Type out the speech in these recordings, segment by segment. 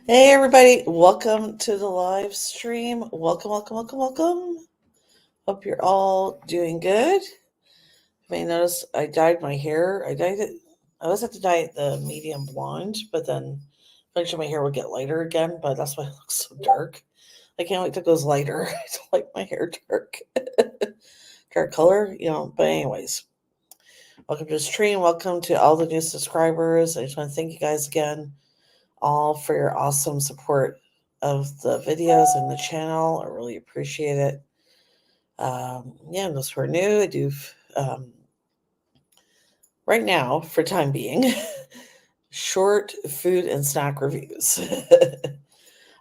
Hey everybody, welcome to the live stream. Welcome. Hope you're all doing good. You may notice I dyed my hair. I always have to dye it the medium blonde, but then eventually my hair would get lighter again, but that's why it looks so dark. I can't wait till it goes lighter. I don't like my hair dark. Dark color. But anyways, welcome to the stream. Welcome to all the new subscribers. I just want to thank you guys again all for your awesome support of the videos and the channel. I really appreciate it. And those who are new, I do right now, for time being, short food and snack reviews.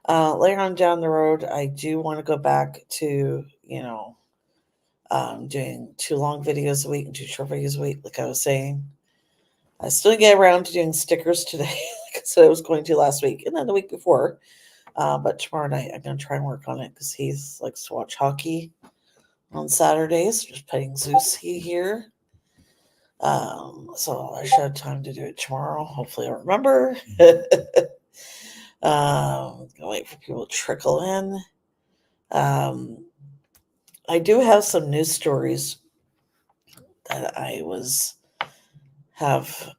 Later on down the road, I do want to go back to, doing 2 long videos a week and 2 short videos a week, like I was saying. I still didn't get around to doing stickers today, like I said I was going to last week, and then the week before. But tomorrow night I'm going to try and work on it because he likes to watch hockey on Saturdays. Just playing Zeus here. So I should have time to do it tomorrow. Hopefully I'll remember. Gonna wait for people to trickle in. I do have some news stories that I have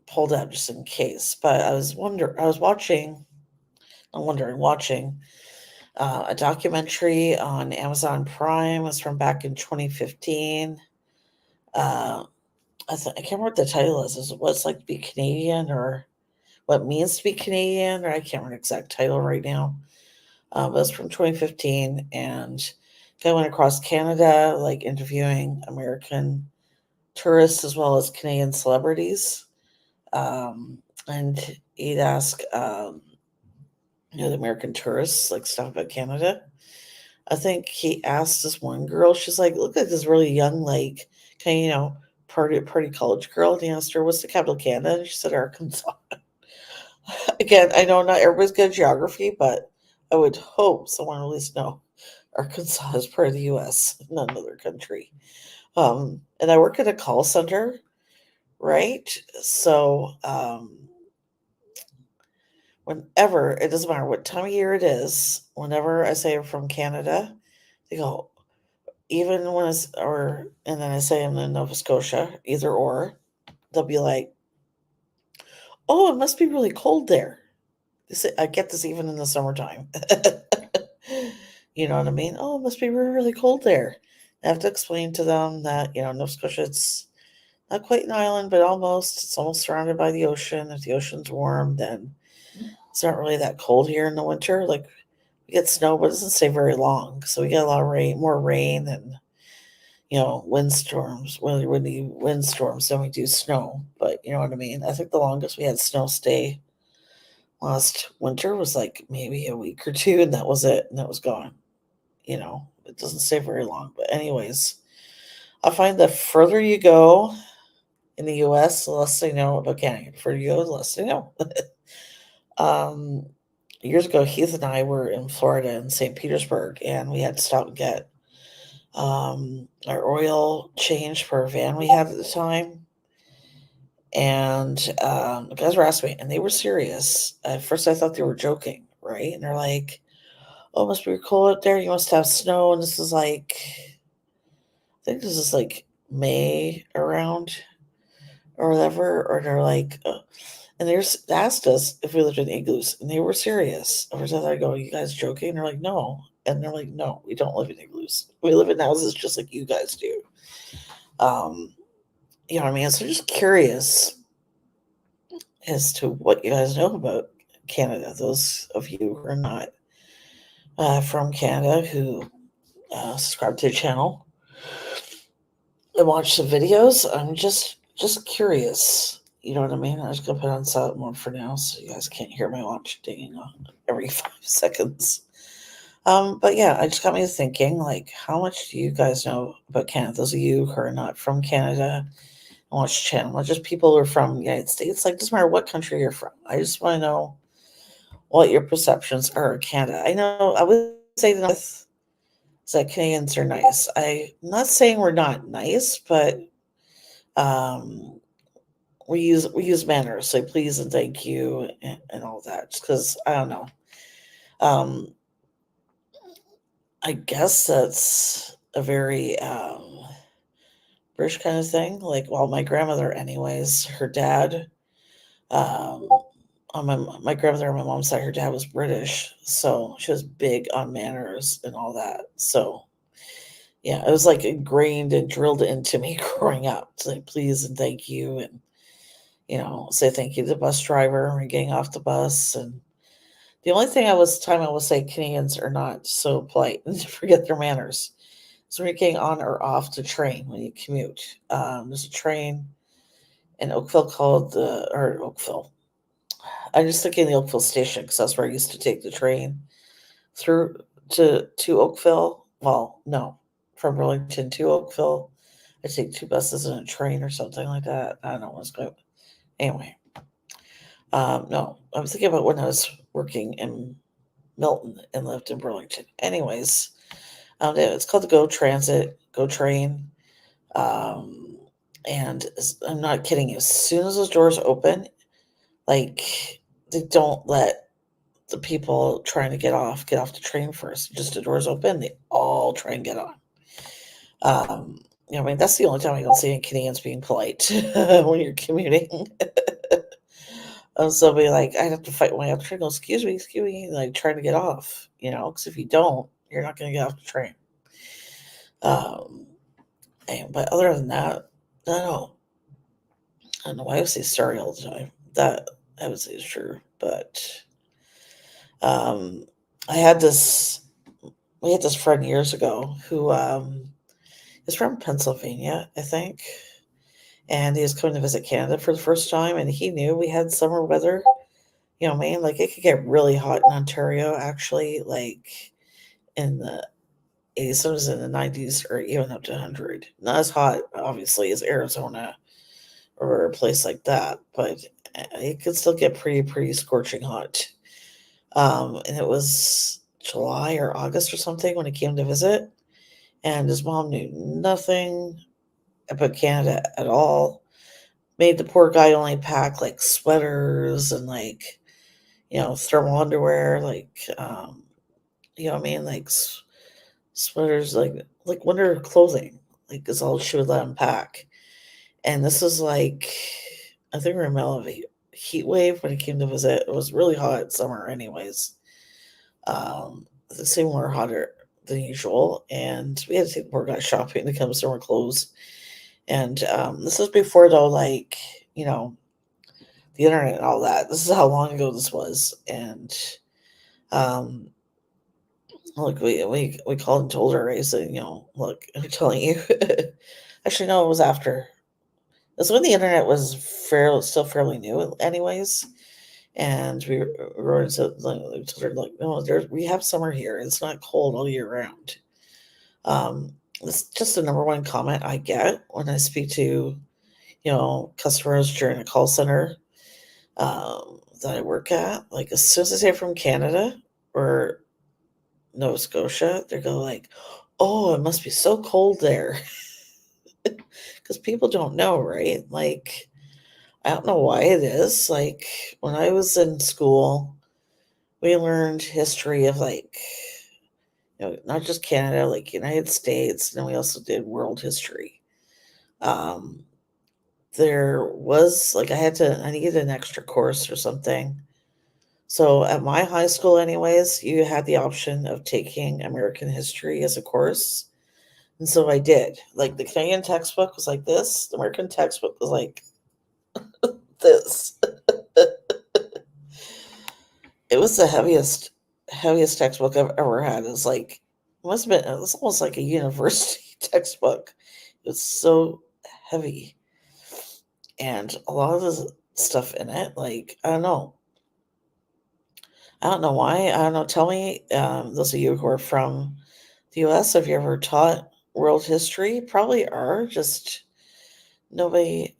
pulled out just in case. But I was watching a documentary on Amazon Prime. It was from back in 2015. I can't remember what the title is. Is it what it's like to be Canadian, or what it means to be Canadian, or I can't remember the exact title right now. But it's from 2015, and I went across Canada, like interviewing American tourists as well as Canadian celebrities. And he'd ask, the American tourists, like stuff about Canada. I think he asked this one girl, she's like, look at this really young, like, kind of, party college girl. And he asked her, what's the capital of Canada? And she said, Arkansas. Again, I know not everybody's good at geography, but I would hope someone at least know Arkansas is part of the U.S., not another country. And I work at a call center, right? So, whenever, it doesn't matter what time of year it is, whenever I say I'm from Canada, they go, even when and then I say I'm in Nova Scotia, either or, they'll be like, oh, it must be really cold there. I get this even in the summertime. You know what I mean? Oh, it must be really, really cold there. I have to explain to them that, Nova Scotia, it's not quite an island, but almost. It's almost surrounded by the ocean. If the ocean's warm, then it's not really that cold here in the winter. Like, we get snow, but it doesn't stay very long. So we get a lot of rain, more rain, and windstorms, really windy windstorms than we do snow. But you know what I mean? I think the longest we had snow stay last winter was like maybe a week or two, and that was it, and that was gone. It doesn't stay very long. But anyways, I find the further you go in the US, the less they know about Canada. The further you go, the less they know. um, Years ago, Heath and I were in Florida in St. Petersburg, and we had to stop and get our oil changed for a van we had at the time. And the guys were asking me, and they were serious. At first, I thought they were joking, right? And they're like, oh, it must be cold out there. You must have snow. And this is like, I think this is like May around or whatever. Or they're like, and they asked us if we lived in igloos, and they were serious. Every time I go, you guys joking? And they're like, no. And they're like, no, we don't live in igloos. We live in houses just like you guys do. You know what I mean? So just curious as to what you guys know about Canada. Those of you who are not from Canada who subscribe to the channel and watch the videos, I'm just curious. You know what I mean? I'm just gonna put on silent mode for now, so you guys can't hear my watch dinging on every 5 seconds. But yeah, it just got me thinking, like, how much do you guys know about Canada? Those of you who are not from Canada and watch the channel, not just people who are from the United States. Like, doesn't matter what country you're from. I just want to know what your perceptions are of Canada. I know I would say that Canadians are nice. I'm not saying we're not nice, but we use manners, say please and thank you and all that. Just because I don't know. Um, I guess that's a very British kind of thing. Like, well, my grandmother, anyways, her dad, um, on my grandmother on my mom's side, her dad was British, so she was big on manners and all that. So yeah, it was like ingrained and drilled into me growing up. To say please and thank you, and say thank you to the bus driver when getting off the bus. And the only thing I will say Canadians are not so polite and forget their manners. So when you're getting on or off the train when you commute, there's a train in Oakville called or Oakville. I'm just thinking the Oakville station because that's where I used to take the train through to Oakville. Well, no, from Burlington to Oakville. I take two buses and a train or something like that. I don't know what's going. Anyway, no, I'm thinking about when I was working in Milton and lived in Burlington. Anyways, yeah, it's called the Go Train. Um, and I'm not kidding you. As soon as those doors open, like they don't let the people trying to get off the train first. Just the doors open, they all try and get on. I mean, that's the only time I don't see any Canadians being polite when you're commuting. Somebody like, I'd have to fight my way up the train, go, excuse me, like trying to get off, because if you don't, you're not going to get off the train. Um, but other than that, I don't know. I don't know why I say sorry all the time. That I would say is true. But um, I had this, we had this friend years ago who is from Pennsylvania, I think. And he was coming to visit Canada for the first time. And he knew we had summer weather. Man, like it could get really hot in Ontario, actually, like in the 80s, sometimes in the 90s, or even up to 100. Not as hot, obviously, as Arizona or a place like that, but it could still get pretty scorching hot. And it was July or August or something when he came to visit, and his mom knew nothing about Canada at all. Made the poor guy only pack like sweaters and like thermal underwear, like you know what I mean, like sweaters, like winter clothing, like is all she would let him pack. And this is like, I think we're in the middle of a heat wave when he came to visit. It was really hot summer, anyways. The same were hotter than usual, and we had to take the poor guy shopping to come summer clothes. And this was before though, like you know, the internet and all that. This is how long ago this was, and um, look, we called and told her. I said, look, I'm telling you. Actually, no, it was after. That's when the internet was still fairly new, anyways. And we were so we told her like, no, we have summer here. It's not cold all year round. It's just the number one comment I get when I speak to customers during a call center that I work at. Like as soon as I say from Canada or Nova Scotia, they go like, "Oh, it must be so cold there," because people don't know, right? Like I don't know why it is. Like when I was in school, we learned history of like not just Canada, like United States, and then we also did world history. Um, there was like I needed an extra course or something. So at my high school, anyways, you had the option of taking American history as a course. And so I did. Like the Canadian textbook was like this, the American textbook was like this. It was the heaviest textbook I've ever had. It was like it was almost like a university textbook. It was so heavy. And a lot of the stuff in it, like I don't know why. I don't know. Tell me, those of you who are from the US, have you ever taught world history? Probably are. Just nobody,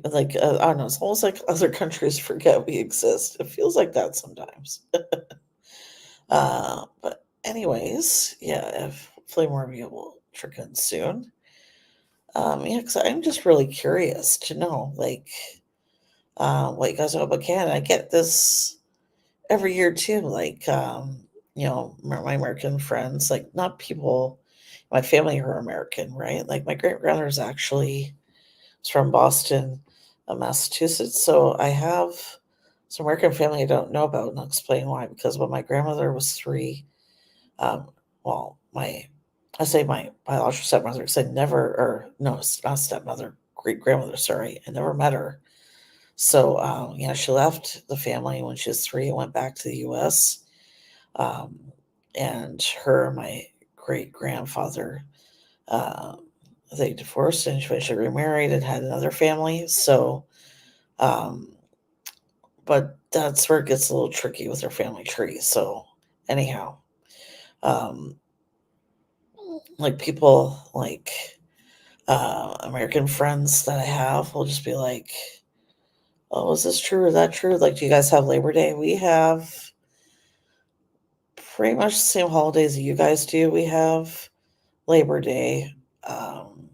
like, I don't know. It's almost like other countries forget we exist. It feels like that sometimes. But, anyways, yeah, hopefully more of you will trick in soon. Yeah, because I'm just really curious to know, like, what you guys know about Canada. I get this every year too. Like, my American friends, like, not people, my family who are American, right? Like, my great grandmother's actually is from Boston, Massachusetts. So I have some American family I don't know about, and I'll explain why. Because when my grandmother was three, um, well, I say my biological stepmother, because I never, or no, it's not stepmother, great grandmother, sorry, I never met her. So, she left the family when she was three and went back to the US. Um, and her and my great grandfather, uh, they divorced and she eventually remarried and had another family. So, um, but that's where it gets a little tricky with her family tree. So, anyhow, um, like people like American friends that I have will just be like, "Oh, is this true or that true? Like, do you guys have Labor Day? We have pretty much the same holidays that you guys do. We have Labor Day. Um,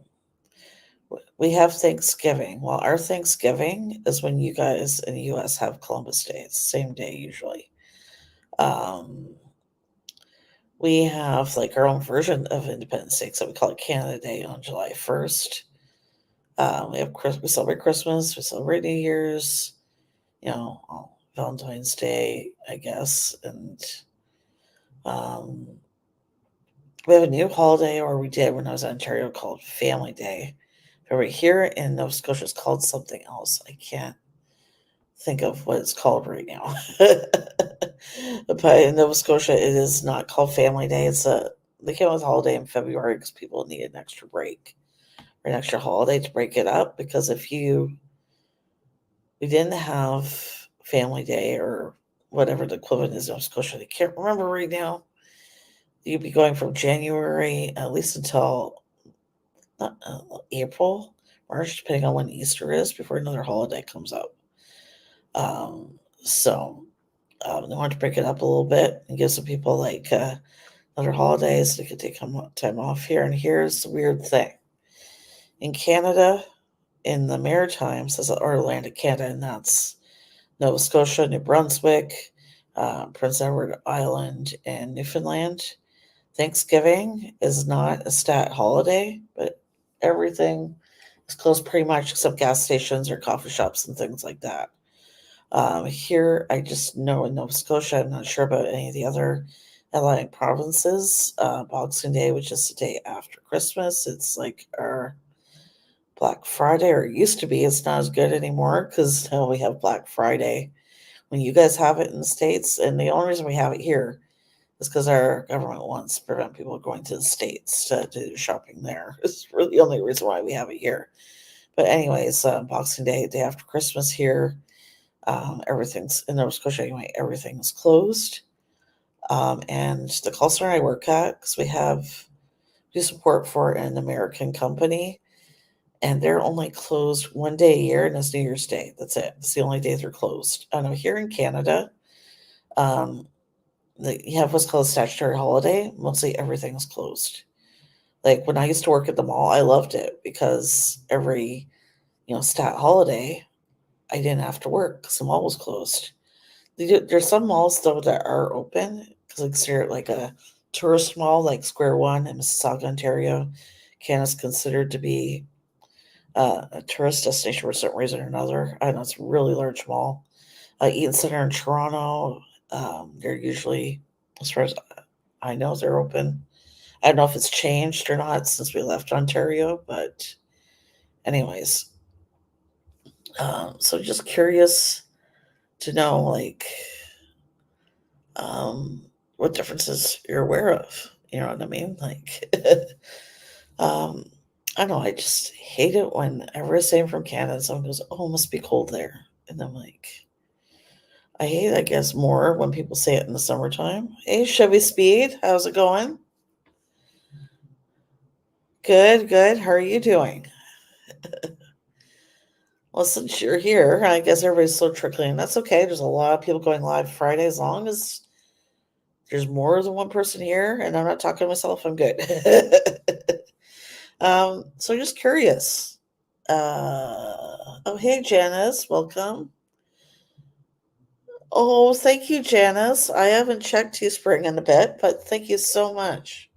we have Thanksgiving. Well, our Thanksgiving is when you guys in the US have Columbus Day. It's the same day usually. Um, we have like our own version of Independence Day, so we call it Canada Day on July 1st. We celebrate Christmas, we celebrate New Year's, Valentine's Day, I guess, and um, we have a new holiday, or we did when I was in Ontario, called Family Day. But right here in Nova Scotia, it's called something else. I can't think of what it's called right now. But in Nova Scotia, it is not called Family Day. They came up with a holiday in February because people need an extra break or an extra holiday to break it up. Because we didn't have Family Day or whatever the equivalent is in Nova Scotia. I can't remember right now. You'd be going from January at least until April, March, depending on when Easter is, before another holiday comes up. So they want to break it up a little bit and give some people like other holidays they could take time off here. And here's the weird thing: in Canada, in the Maritimes, or land of Canada, and that's Nova Scotia, New Brunswick, Prince Edward Island, and Newfoundland. Thanksgiving is not a stat holiday, but everything is closed pretty much except gas stations or coffee shops and things like that. Here, I just know in Nova Scotia, I'm not sure about any of the other Atlantic provinces. Boxing Day, which is the day after Christmas, it's like our Black Friday, or it used to be. It's not as good anymore because now we have Black Friday when you guys have it in the States. And the only reason we have it here is because our government wants to prevent people going to the States to do shopping there. It's really the only reason why we have it here. But anyways, Boxing Day, day after Christmas here, everything's in Nova Scotia anyway. Everything's closed, and the call center I work at, because we support for an American company, and they're only closed one day a year, and it's New Year's Day. That's it. It's the only day they're closed. And I'm here in Canada. Um, you have what's called a statutory holiday. Mostly everything's closed. Like when I used to work at the mall, I loved it because every stat holiday, I didn't have to work because the mall was closed. There's some malls though that are open because consider like a tourist mall, like Square One in Mississauga, Ontario. Canada's considered to be a tourist destination for some reason or another. I know it's a really large mall. Eaton Center in Toronto, they're usually, as far as I know, they're open. I don't know if it's changed or not since we left Ontario, but anyways, so just curious to know, like, what differences you're aware of. You know what I mean? Like, um, I don't know. I just hate it whenever I say I'm from Canada, someone goes, "Oh, it must be cold there," and I'm like, I hate, I guess, more when people say it in the summertime. Hey, Chevy Speed, how's it going? Good, good. How are you doing? Well, since you're here, I guess everybody's still trickling. That's okay. There's a lot of people going live Friday. As long as there's more than one person here, and I'm not talking to myself, I'm good. So just curious. Oh, hey, Janice, welcome. Oh, thank you, Janice. I haven't checked Teespring in a bit, but thank you so much.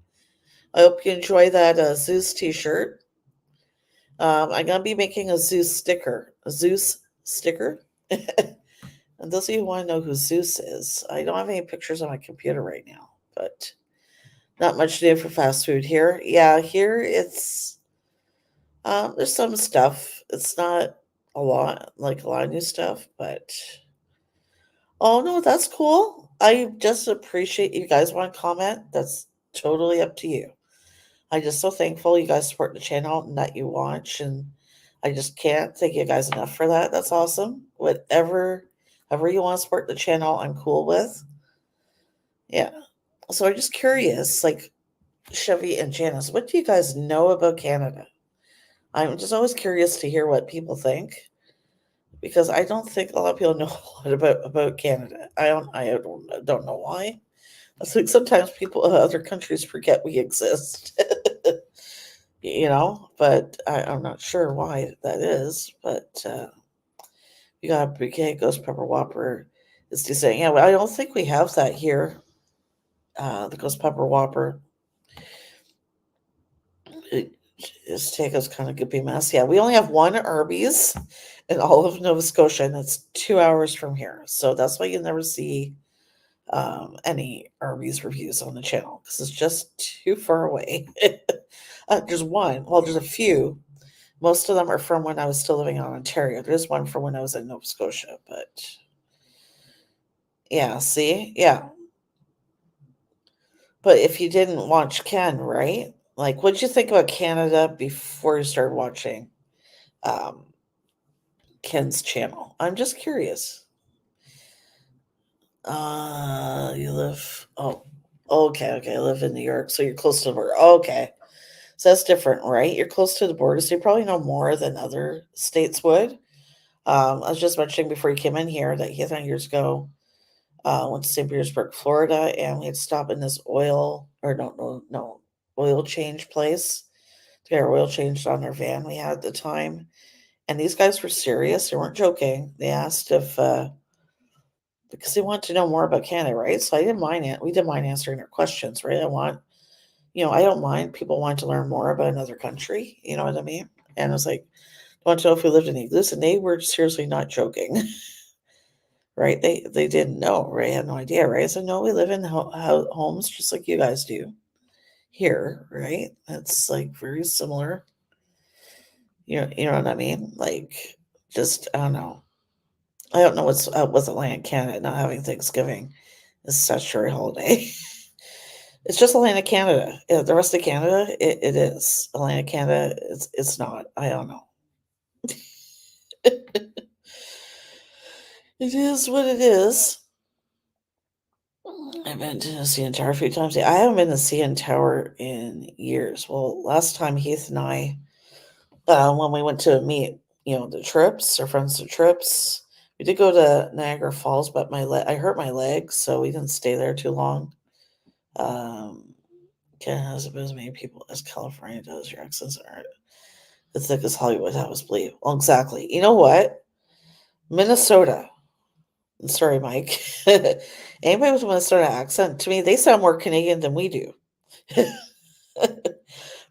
I hope you enjoy that Zeus t-shirt. I'm going to be making a Zeus sticker. A Zeus sticker? And those of you who want to know who Zeus is, I don't have any pictures on my computer right now, but not much new for fast food here. Yeah, here it's there's some stuff. It's not a lot, like a lot of new stuff, but oh no, that's cool. I just appreciate you guys want to comment. That's totally up to you. I'm just so thankful you guys support the channel and that you watch, and I just can't thank you guys enough for that. That's awesome. However you want to support the channel, I'm cool with. Yeah. So I'm just curious, like Chevy and Janice, what do you guys know about Canada? I'm just always curious to hear what people think because I don't think a lot of people know a lot about Canada. I don't know why. I think sometimes people in other countries forget we exist. But I'm not sure why that is. But you got a bouquet ghost pepper whopper. Is decent. Yeah, well, I don't think we have that here. The ghost pepper whopper. His takeout's kind of could be mess. Yeah, we only have one Arby's in all of Nova Scotia, and it's 2 hours from here. So that's why you never see any Arby's reviews on the channel because it's just too far away. There's one. Well, there's a few. Most of them are from when I was still living in Ontario. There's one from when I was in Nova Scotia, but yeah, see? Yeah. But if you didn't watch Ken, right? Like, what did you think about Canada before you started watching um, Ken's channel? I'm just curious. You live, oh, okay. I live in New York, so you're close to the border. Okay. So that's different, right? You're close to the border, so you probably know more than other states would. I was just mentioning before you came in here that years ago, went to St. Petersburg, Florida, and we had to stop in this oil change place to get our oil changed on our van we had at the time. And these guys were serious; they weren't joking. They asked if because they wanted to know more about Canada, right? So I didn't mind it. We didn't mind answering their questions, right? I don't mind people wanting to learn more about another country. You know what I mean? And I was like, I want to know if we lived in igloos, and they were seriously not joking. Right? They didn't know, right? Had no idea, right? So no, we live in homes just like you guys do here, right? It's like very similar. You know what I mean? Like, just I don't know. I don't know what's with Atlantic Canada not having Thanksgiving as a statutory holiday. It's just Atlantic Canada. Yeah, the rest of Canada, it is Atlantic Canada. It's not. I don't know. It is what it is. I've been to the CN Tower a few times. Yeah, I haven't been to CN Tower in years. Well, last time Heath and I, when we went to meet, the Trips, our friends, the Trips, we did go to Niagara Falls, but I hurt my leg, so we didn't stay there too long. Canada has about as many people as California does. Your accents aren't as thick as Hollywood. That was believe. Well, exactly. You know what? Minnesota. Sorry, Mike. Anybody with a Minnesota accent, to me, they sound more Canadian than we do.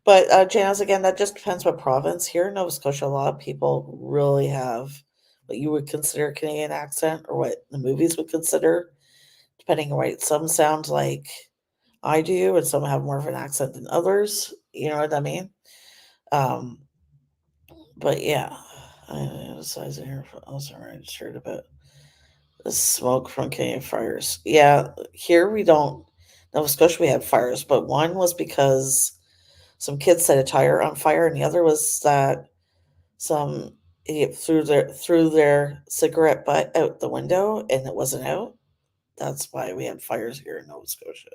But Janice, again, that just depends what province. Here in Nova Scotia, a lot of people really have what you would consider a Canadian accent or what the movies would consider, depending on what some sound like I do, and some have more of an accent than others. You know what I mean? Um, but yeah, I was here. Also registered about the smoke from Canadian fires. Yeah, here we don't. Nova Scotia, we had fires, but one was because some kids set a tire on fire, and the other was that some idiot threw their cigarette butt out the window, and it wasn't out. That's why we had fires here in Nova Scotia.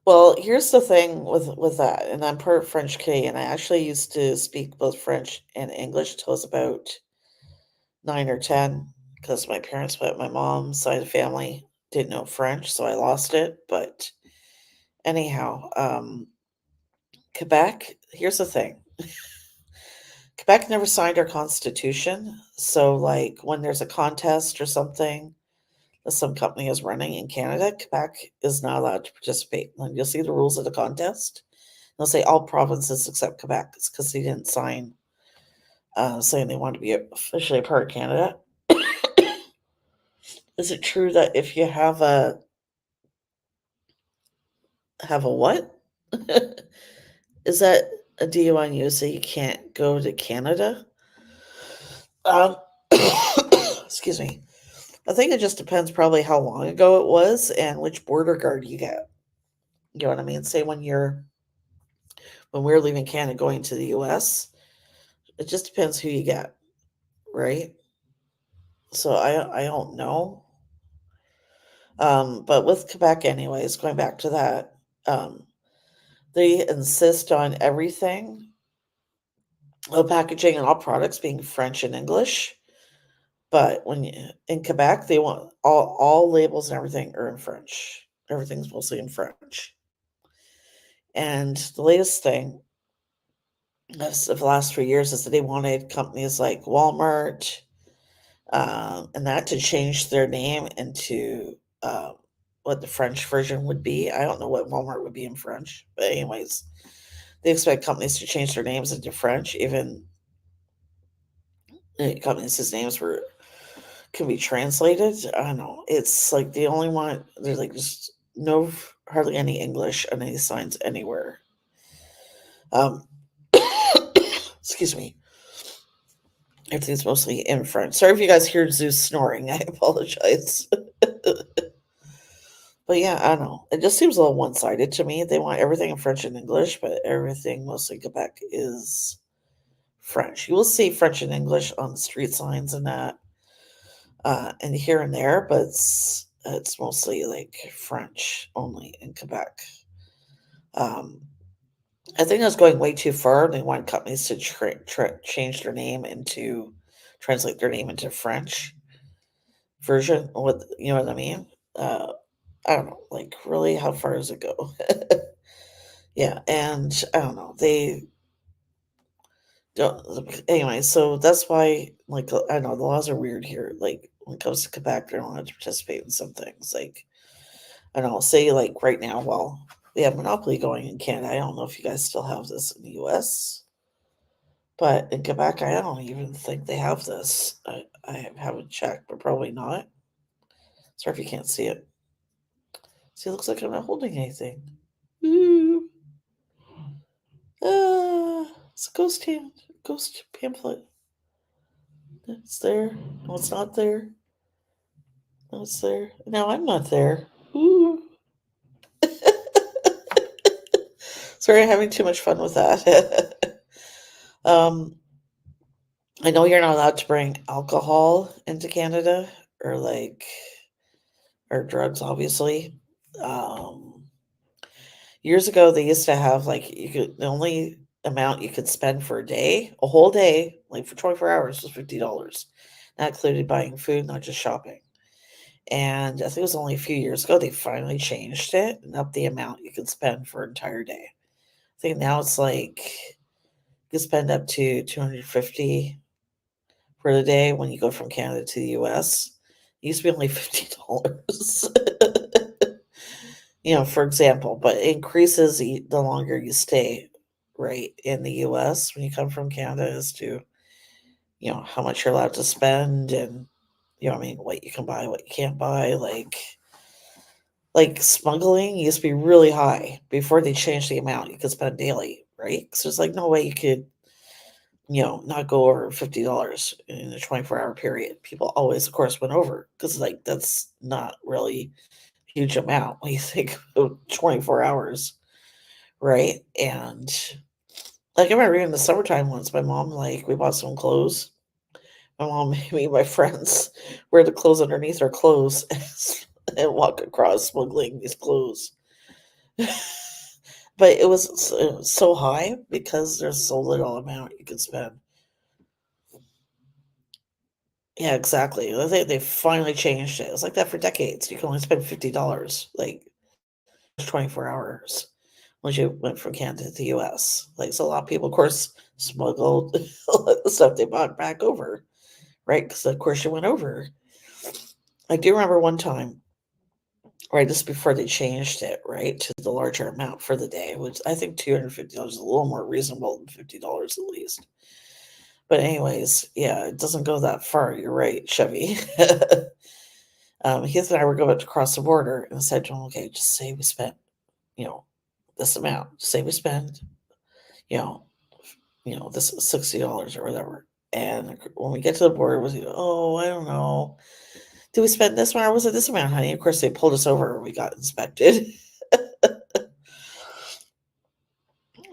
Well, here's the thing with that, and I'm part French Canadian. I actually used to speak both French and English till I was about 9 or 10, because my parents, but my mom's side of the family didn't know French, so I lost it. But Anyhow, Quebec, here's the thing. Quebec never signed our constitution, so like when there's a contest or something that some company is running in Canada, Quebec is not allowed to participate. And you'll see the rules of the contest. They'll say all provinces except Quebec. It's because they didn't sign saying they want to be officially a part of Canada. Is it true that if you have a what? Is that a DUI so you can't go to Canada? Um, excuse me. I think it just depends probably how long ago it was and which border guard you get. You know what I mean? Say when we're leaving Canada going to the US, it just depends who you get, right? So I don't know. But with Quebec anyways, going back to that, they insist on everything, all packaging and all products being French and English. But when you in Quebec, they want all labels and everything are in French. Everything's mostly in French. And the latest thing of the last 3 years is that they wanted companies like Walmart and that to change their name into what the French version would be. I don't know what Walmart would be in French, but anyways, they expect companies to change their names into French, even companies whose names were can be translated. I don't know. It's like the only one. There's like just no hardly any English on any signs anywhere. Um, excuse me. Everything's mostly in French. Sorry if you guys hear Zeus snoring. I apologize. But yeah, I don't know. It just seems a little one sided to me. They want everything in French and English, but everything mostly in Quebec is French. You will see French and English on the street signs and that, and here and there, but it's mostly like French only in Quebec. Um, I think that's going way too far. They want companies to change their name into translate their name into French version. What you know what I mean? I don't know. Like, really, how far does it go? Yeah, and I don't know. They don't. Anyway, so that's why, like, I know the laws are weird here. Like, when it comes to Quebec, they're not allowed to participate in some things. Like, I don't know. Say, like, right now, well, we have Monopoly going in Canada. I don't know if you guys still have this in the US, but in Quebec, I don't even think they have this. I haven't checked, but probably not. Sorry if you can't see it. See, it looks like I'm not holding anything. Ooh. It's a ghost hand, ghost pamphlet. It's there. No, it's not there. No, it's there. No, I'm not there. Ooh. Sorry, I'm having too much fun with that. um, I know you're not allowed to bring alcohol into Canada or like or drugs, obviously. Um, Years ago, they used to have like you could the only amount you could spend for a day, a whole day, like for 24 hours, was $50. That included buying food, not just shopping. And I think it was only a few years ago they finally changed it and upped the amount you could spend for an entire day. I think now it's like you can spend up to 250 for the day when you go from Canada to the US. It used to be only $50. For example, but it increases the longer you stay, right, in the US when you come from Canada as to, how much you're allowed to spend and, what I mean, what you can buy, what you can't buy. Like smuggling used to be really high before they changed the amount you could spend daily, right? Because there's like no way you could, not go over $50 in a 24-hour period. People always, of course, went over because like that's not really huge amount when you think of 24 hours, right? And like I remember in the summertime once, my mom like we bought some clothes. My mom made me and my friends wear the clothes underneath our clothes and walk across smuggling these clothes. But it was so high because there's so little amount you can spend. Yeah, exactly. I think they finally changed it. It was like that for decades. You can only spend $50. Like 24 hours when you went from Canada to the US. Like, so a lot of people, of course, smuggled the stuff they bought back over, right? Because, of course, you went over. I do remember one time, right, just before they changed it, right, to the larger amount for the day, which I think $250 is a little more reasonable than $50 at least. But anyways, yeah, it doesn't go that far. You're right, Chevy. Heath and I were going to cross the border, and I said to him, okay, just say we spent, this amount. Just say we spend, you know, this $60 or whatever. And when we get to the border, it was, oh, I don't know. Did we spend this amount or was it this amount, honey? Of course, they pulled us over and we got inspected.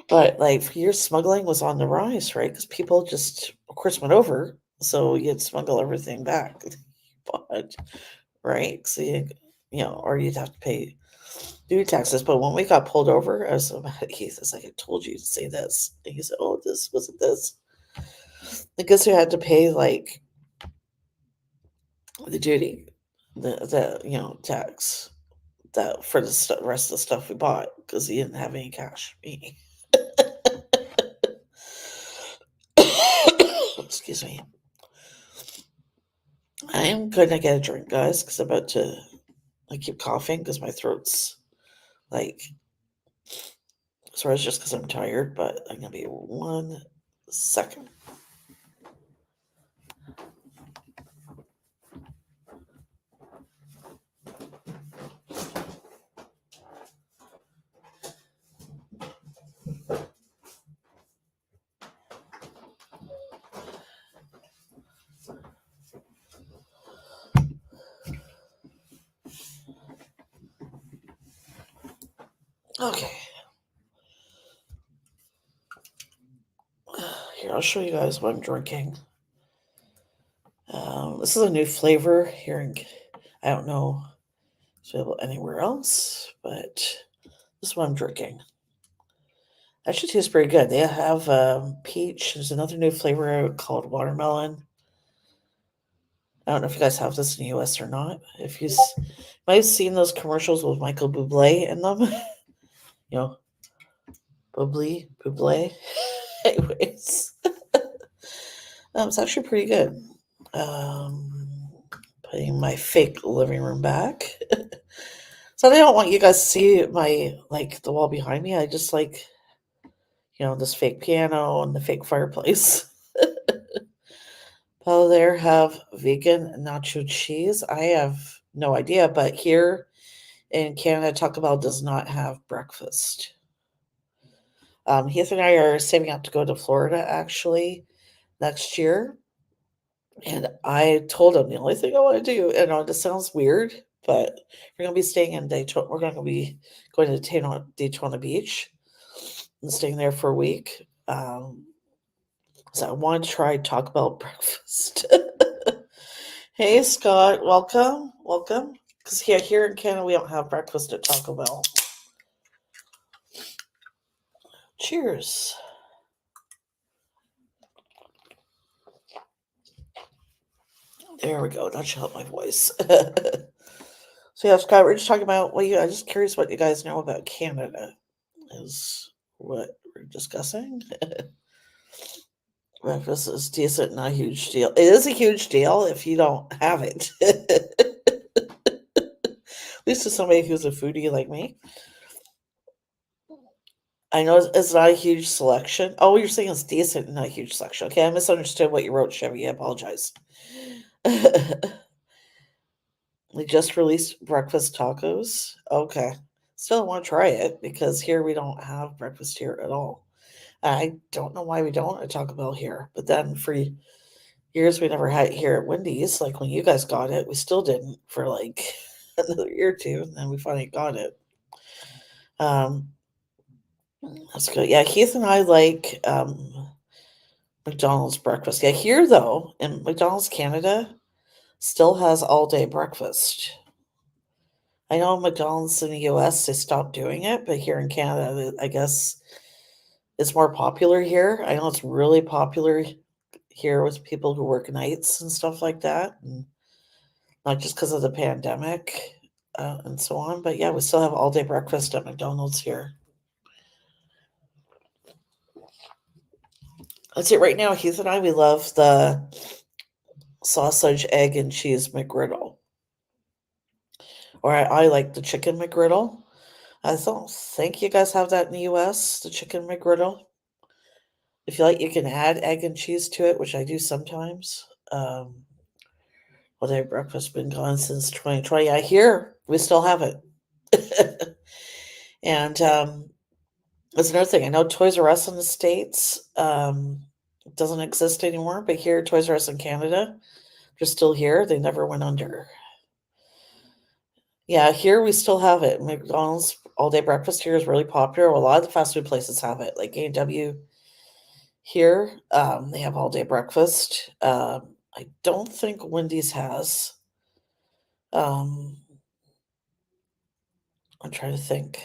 But like for years, smuggling was on the rise, right? Because people just, of course, went over. So you'd smuggle everything back. But, right? So, or you'd have to pay due taxes. But when we got pulled over, I was so mad at Keith. It's like, I told you to say this. And he said, oh, this wasn't this. I guess we had to pay like the duty, the tax that for the rest of the stuff we bought because he didn't have any cash. Excuse me. I am gonna get a drink, guys, because I'm about to. I keep coughing because my throat's like. Sorry, it's just because I'm tired, but I'm gonna be 1 second. Okay. Here, I'll show you guys what I'm drinking. This is a new flavor here I don't know if it's available anywhere else, but this is what I'm drinking. Actually tastes pretty good. They have peach. There's another new flavor called watermelon. I don't know if you guys have this in the US or not. If you might have seen those commercials with Michael Bublé in them. Bublé. Anyways. It's actually pretty good. Putting my fake living room back. So I don't want you guys to see the wall behind me. I just this fake piano and the fake fireplace. Well, there have vegan nacho cheese. I have no idea, but here in Canada, Taco Bell does not have breakfast. Heath and I are saving up to go to Florida actually next year. And I told him the only thing I want to do, and this sounds weird, but we're going to be staying in Daytona. We're going to be going to Daytona Beach and staying there for a week. So I want to try Taco Bell breakfast. Hey, Scott, welcome. Because here in Canada, we don't have breakfast at Taco Bell. Cheers. There we go. That should help my voice. So yeah, Scott, we're just talking about I'm just curious what you guys know about Canada is what we're discussing. Breakfast is decent, not a huge deal. It is a huge deal if you don't have it. At least to somebody who's a foodie like me. I know it's not a huge selection. Oh, you're saying it's decent, not a huge selection. Okay, I misunderstood what you wrote, Chevy. I apologize. We just released breakfast tacos. Okay. Still want to try it because here we don't have breakfast here at all. I don't know why we don't at Taco Bell here. But then for years we never had it here at Wendy's. Like when you guys got it, we still didn't for like another year or two. And then we finally got it. That's good. Yeah, Heath and I like McDonald's breakfast. Yeah, here though, in McDonald's Canada, still has all day breakfast. I know McDonald's in the US they stopped doing it, but here in Canada, I guess it's more popular here. I know it's really popular here with people who work nights and stuff like that, and not just because of the pandemic. and so on. But yeah, we still have all day breakfast at McDonald's here. That's it right now. Heath and I, we love the sausage, egg, and cheese McGriddle. Or I like the chicken McGriddle. I don't think you guys have that in the US, the chicken McGriddle. If you like, you can add egg and cheese to it, which I do sometimes. All day breakfast been gone since 2020. I hear we still have it. And that's another thing. I know Toys R Us in the States doesn't exist anymore, but here, Toys R Us in Canada, they're still here. They never went under. Yeah, here we still have it. McDonald's all day breakfast here is really popular. A lot of the fast food places have it, like A&W here. They have all day breakfast. I don't think Wendy's has. Um, I'm trying to think.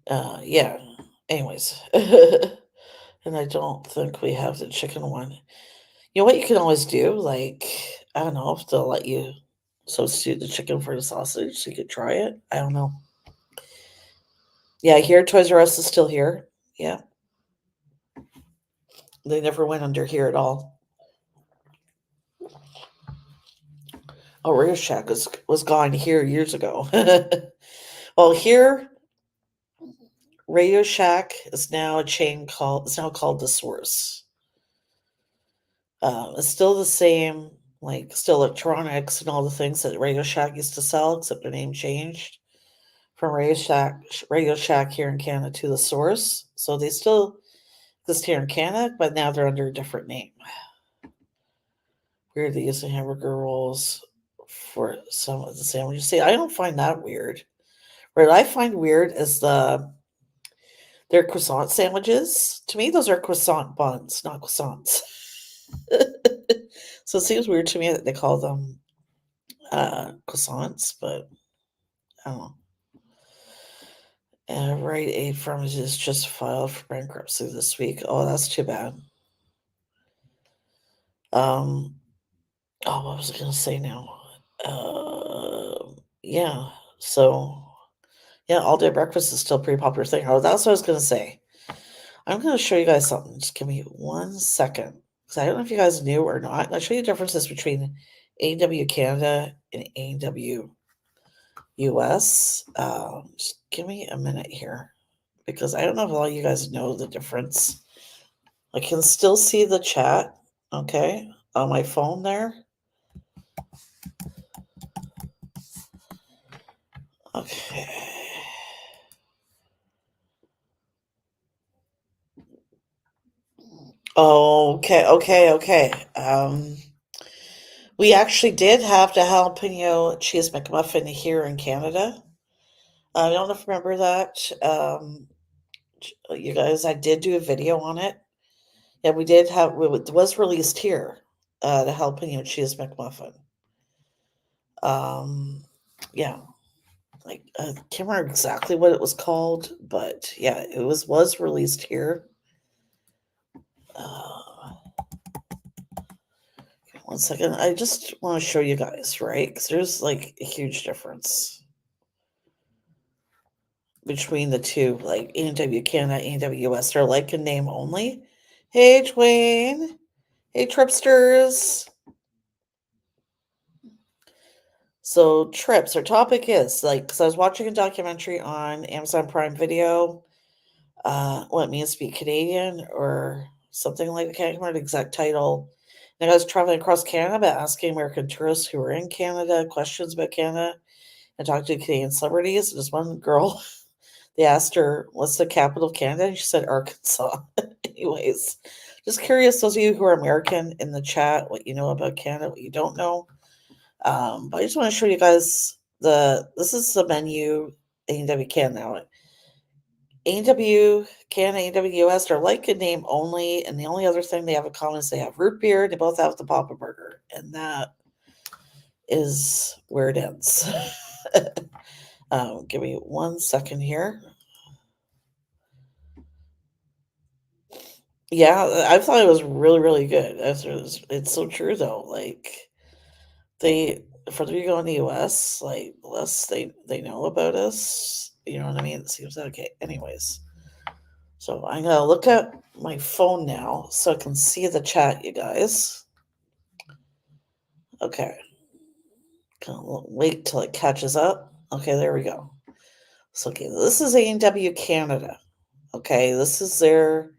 Yeah. Anyways, and I don't think we have the chicken one. You know what you can always do? Like, I don't know if they'll let you substitute the chicken for the sausage so you could try it. I don't know. Yeah, here Toys R Us is still here. Yeah. They never went under here at all. Oh, Radio Shack was gone here years ago. Well, here Radio Shack is now a chain called. It's now called The Source. It's still the same, like still electronics and all the things that Radio Shack used to sell, except the name changed from Radio Shack here in Canada to The Source. So they still exist here in Canada, but now they're under a different name. Weird they using hamburger rolls for some of the sandwiches. See, I don't find that weird. What I find weird is their croissant sandwiches. To me, those are croissant buns, not croissants. So it seems weird to me that they call them croissants, but I don't know. Rite Aid Pharmacies just filed for bankruptcy this week. Oh, that's too bad. Um, oh, what was I going to say now? Yeah. So, yeah, all day breakfast is still a pretty popular thing. Oh, that's what I was going to say. I'm going to show you guys something. Just give me 1 second. Because I don't know if you guys knew or not. I'll show you the differences between A&W Canada and A&W US. Just give me a minute here. Because I don't know if a lot of you guys know the difference. I can still see the chat, okay, on my phone there. Okay. Okay. We actually did have the jalapeno cheese McMuffin here in Canada. I don't know if you remember that. You guys, I did do a video on it. Yeah, we did have, it was released here, the jalapeno cheese McMuffin. Yeah, like I can't remember exactly what it was called, but yeah, it was released here. Uh, 1 second, I just want to show you guys, right? Because there's like a huge difference between the two, like A&W Canada, A&W US. They're like a name only. Hey, Dwayne. Hey, Tripsters. So, trips, our topic is like, because I was watching a documentary on Amazon Prime Video, what it means to be Canadian or something like that. I can't remember the exact title. And I was traveling across Canada, asking American tourists who were in Canada questions about Canada and talking to Canadian celebrities. And this one girl, they asked her, "What's the capital of Canada?" And she said, "Arkansas." Anyways, just curious, those of you who are American in the chat, what you know about Canada, what you don't know. But I just want to show you guys this is the menu A&W Canada now. A&W Canada, A&W US are like a name only, and the only other thing they have in common is they have root beer. They both have the Papa Burger, and that is where it ends. Give me 1 second here. Yeah, I thought it was really, really good. It's so true though. Like they the further you go in the US, like the less they know about us. You know what I mean? It seems okay. Anyways. So I'm gonna look at my phone now so I can see the chat, you guys. Okay. Gonna wait till it catches up. Okay, there we go. So okay, this is A&W Canada. Okay, this is their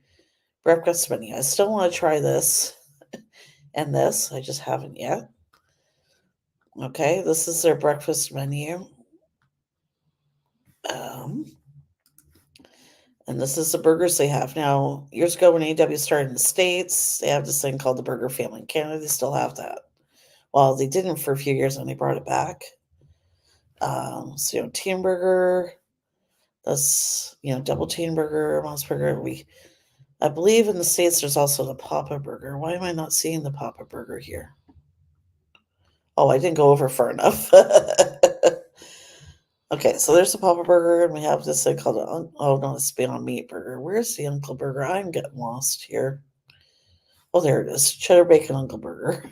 breakfast menu. I still want to try this and this. I just haven't yet. Okay, this is their breakfast menu. And this is the burgers they have. Now, years ago when A&W started in the States, they have this thing called the Burger Family. In Canada, they still have that. Well, they didn't for a few years and they brought it back. So, Teen Burger, that's, double Teen Burger, Mouse Burger. I believe in the States there's also the Papa Burger. Why am I not seeing the Papa Burger here? Oh, I didn't go over far enough. Okay, so there's the Papa Burger, and we have this thing called it's Beyond Meat Burger. Where's the Uncle Burger? I'm getting lost here. Oh, there it is. Cheddar Bacon Uncle Burger.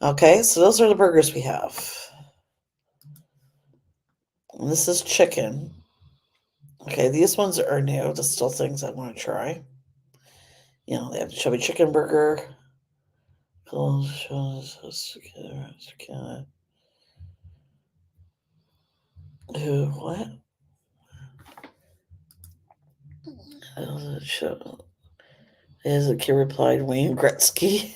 Okay, so those are the burgers we have. And this is chicken. Okay, these ones are new. There's still things I want to try. They have the chubby chicken burger. What? As a kid replied, Wayne Gretzky.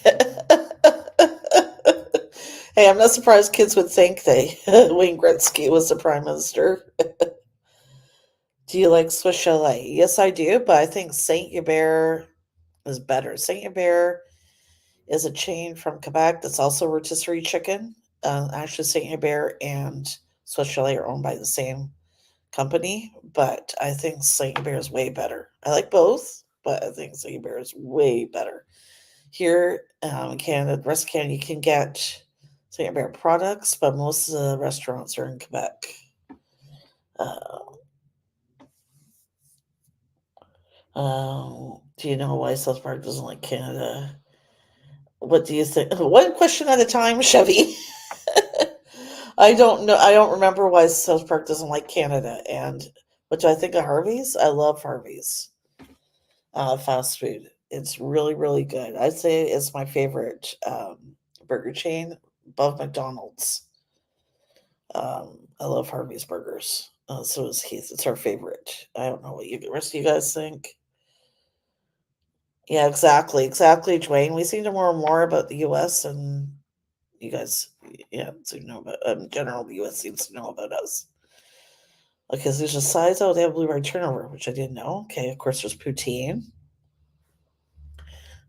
Hey, I'm not surprised kids would think Wayne Gretzky was the prime minister. Do you like Swiss Chalet? Yes, I do, but I think Saint Hubert is better. Saint Hubert is a chain from Quebec that's also rotisserie chicken. Actually, Saint Hubert and Swiss Chalet are owned by the same company, but I think Saint Hubert is way better. I like both, but I think Saint Hubert is way better. Here in Canada, the rest of Canada, you can get Saint Hubert products, but most of the restaurants are in Quebec. Do you know why South Park doesn't like Canada? What do you think? One question at a time, Chevy. I don't know. I don't remember why South Park doesn't like Canada. And what do I think of Harvey's? I love Harvey's fast food. It's really, really good. I'd say it's my favorite burger chain above McDonald's. I love Harvey's burgers. So is Heath. It's our favorite. I don't know what the rest of you guys think. Yeah, exactly, Dwayne. We seem to know more about the U.S. and you guys, seem to know about. In general, the U.S. seems to know about us. Okay, so there's a size. Oh, they have blueberry turnover, which I didn't know. Okay, of course, there's poutine.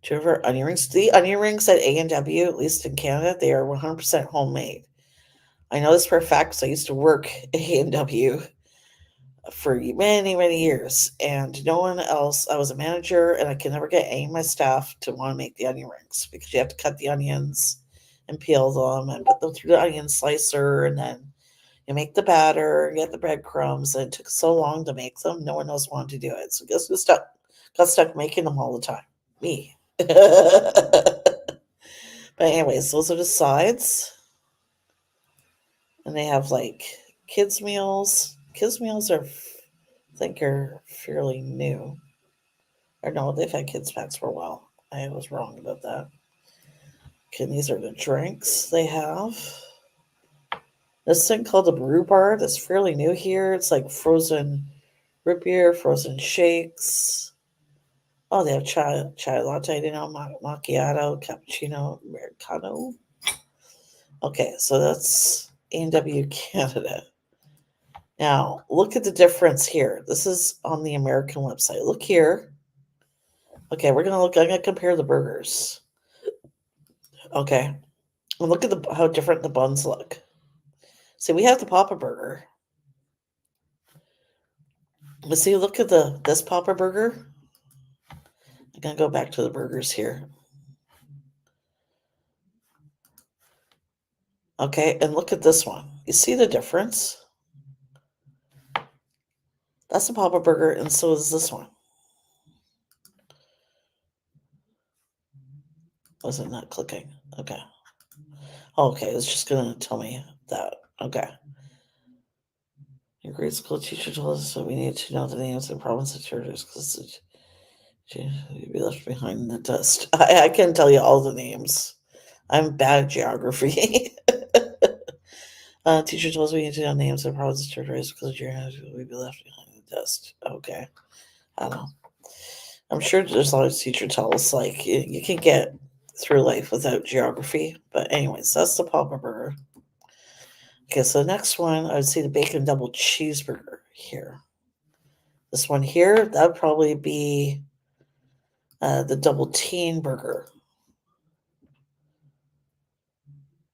Two of our onion rings. The onion rings at A&W, at least in Canada, they are 100% homemade. I know this for a fact because I used to work at A&W for many, many years, and no one else. I was a manager, and I could never get any of my staff to want to make the onion rings because you have to cut the onions and peel them and put them through the onion slicer, and then you make the batter, you get the breadcrumbs, and it took so long to make them, no one else wanted to do it. So guess who got stuck making them all the time? Me. But anyways, those are the sides. And they have like kids meals. Kids meals are, I think, are fairly new. Or no, they've had kids packs for a while. I was wrong about that. Okay, these are the drinks they have. This thing called the Brew Bar that's fairly new here. It's like frozen root beer, frozen shakes. Oh, they have chai latte, macchiato, cappuccino, americano. Okay, so that's A&W Canada. Now, look at the difference here. This is on the American website. Look here. Okay, I'm gonna compare the burgers. Okay. And look at how different the buns look. See, we have the Papa Burger. But see, look at this Papa Burger. I'm gonna go back to the burgers here. Okay, and look at this one. You see the difference? That's the Papa Burger, and so is this one. Was it not clicking? Okay. Okay, it's just gonna tell me that. Okay. Your grade school teacher told us that we need to know the names of province and territories because you'd be left behind in the dust. I can tell you all the names. I'm bad at geography. Teacher told us we need to know names of province and territories because we'd be left behind in the dust. Okay. I don't know. I'm sure there's a lot of teacher tells like you can get through life without geography. But anyways, that's the Papa Burger. Okay, so the next one, I would say the bacon double cheeseburger here. This one here, that would probably be the double teen burger.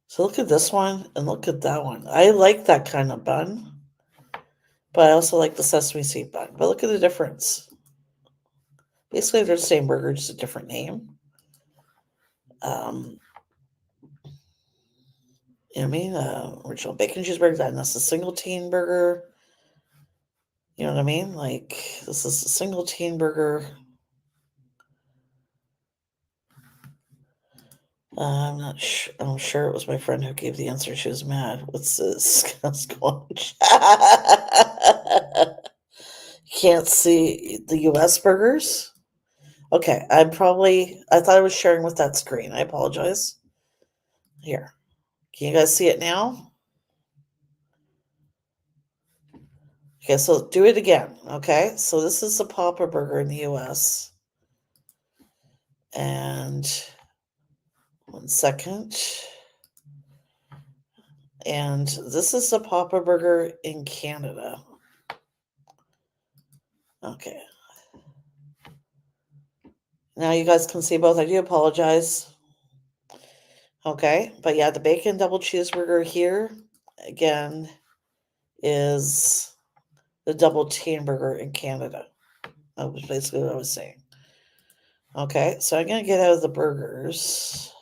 So look at this one and look at that one. I like that kind of bun, but I also like the sesame seed bun. But look at the difference. Basically, they're the same burger, just a different name. You know what I mean? Original bacon cheeseburger, and that's a single teen burger. You know what I mean? Like, this is a single teen burger. I'm not sure. I'm sure it was my friend who gave the answer. She was mad. What's this? Can't see the US burgers? Okay, I thought I was sharing with that screen. I apologize. Here. Can you guys see it now? Okay, so do it again. Okay, so this is the Papa Burger in the US. And 1 second. And this is the Papa Burger in Canada. Okay. Now you guys can see both. I do apologize. Okay, but yeah, the bacon double cheeseburger here, again, is the double teen burger in Canada. That was basically what I was saying. Okay, so I'm going to get out of the burgers.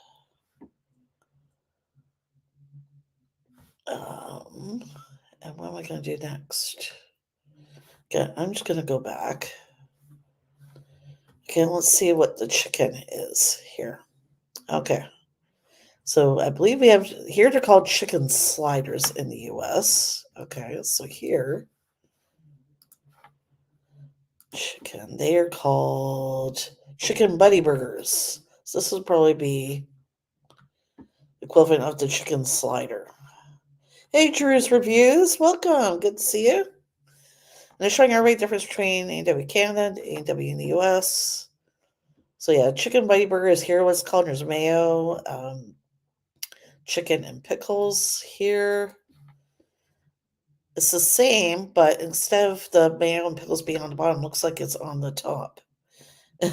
And what am I going to do next? Okay, I'm just going to go back. Okay, let's see what the chicken is here. Okay. So I believe we have, here they're called chicken sliders in the US. Okay, so here, chicken, they are called chicken buddy burgers. So this would probably be equivalent of the chicken slider. Hey, Drew's Reviews, welcome. Good to see you. And they're showing our rate difference between A&W Canada and A&W in the US. So yeah, chicken buddy burger is here. What's called? There's mayo, chicken and pickles here. It's the same, but instead of the mayo and pickles being on the bottom, looks like it's on the top. So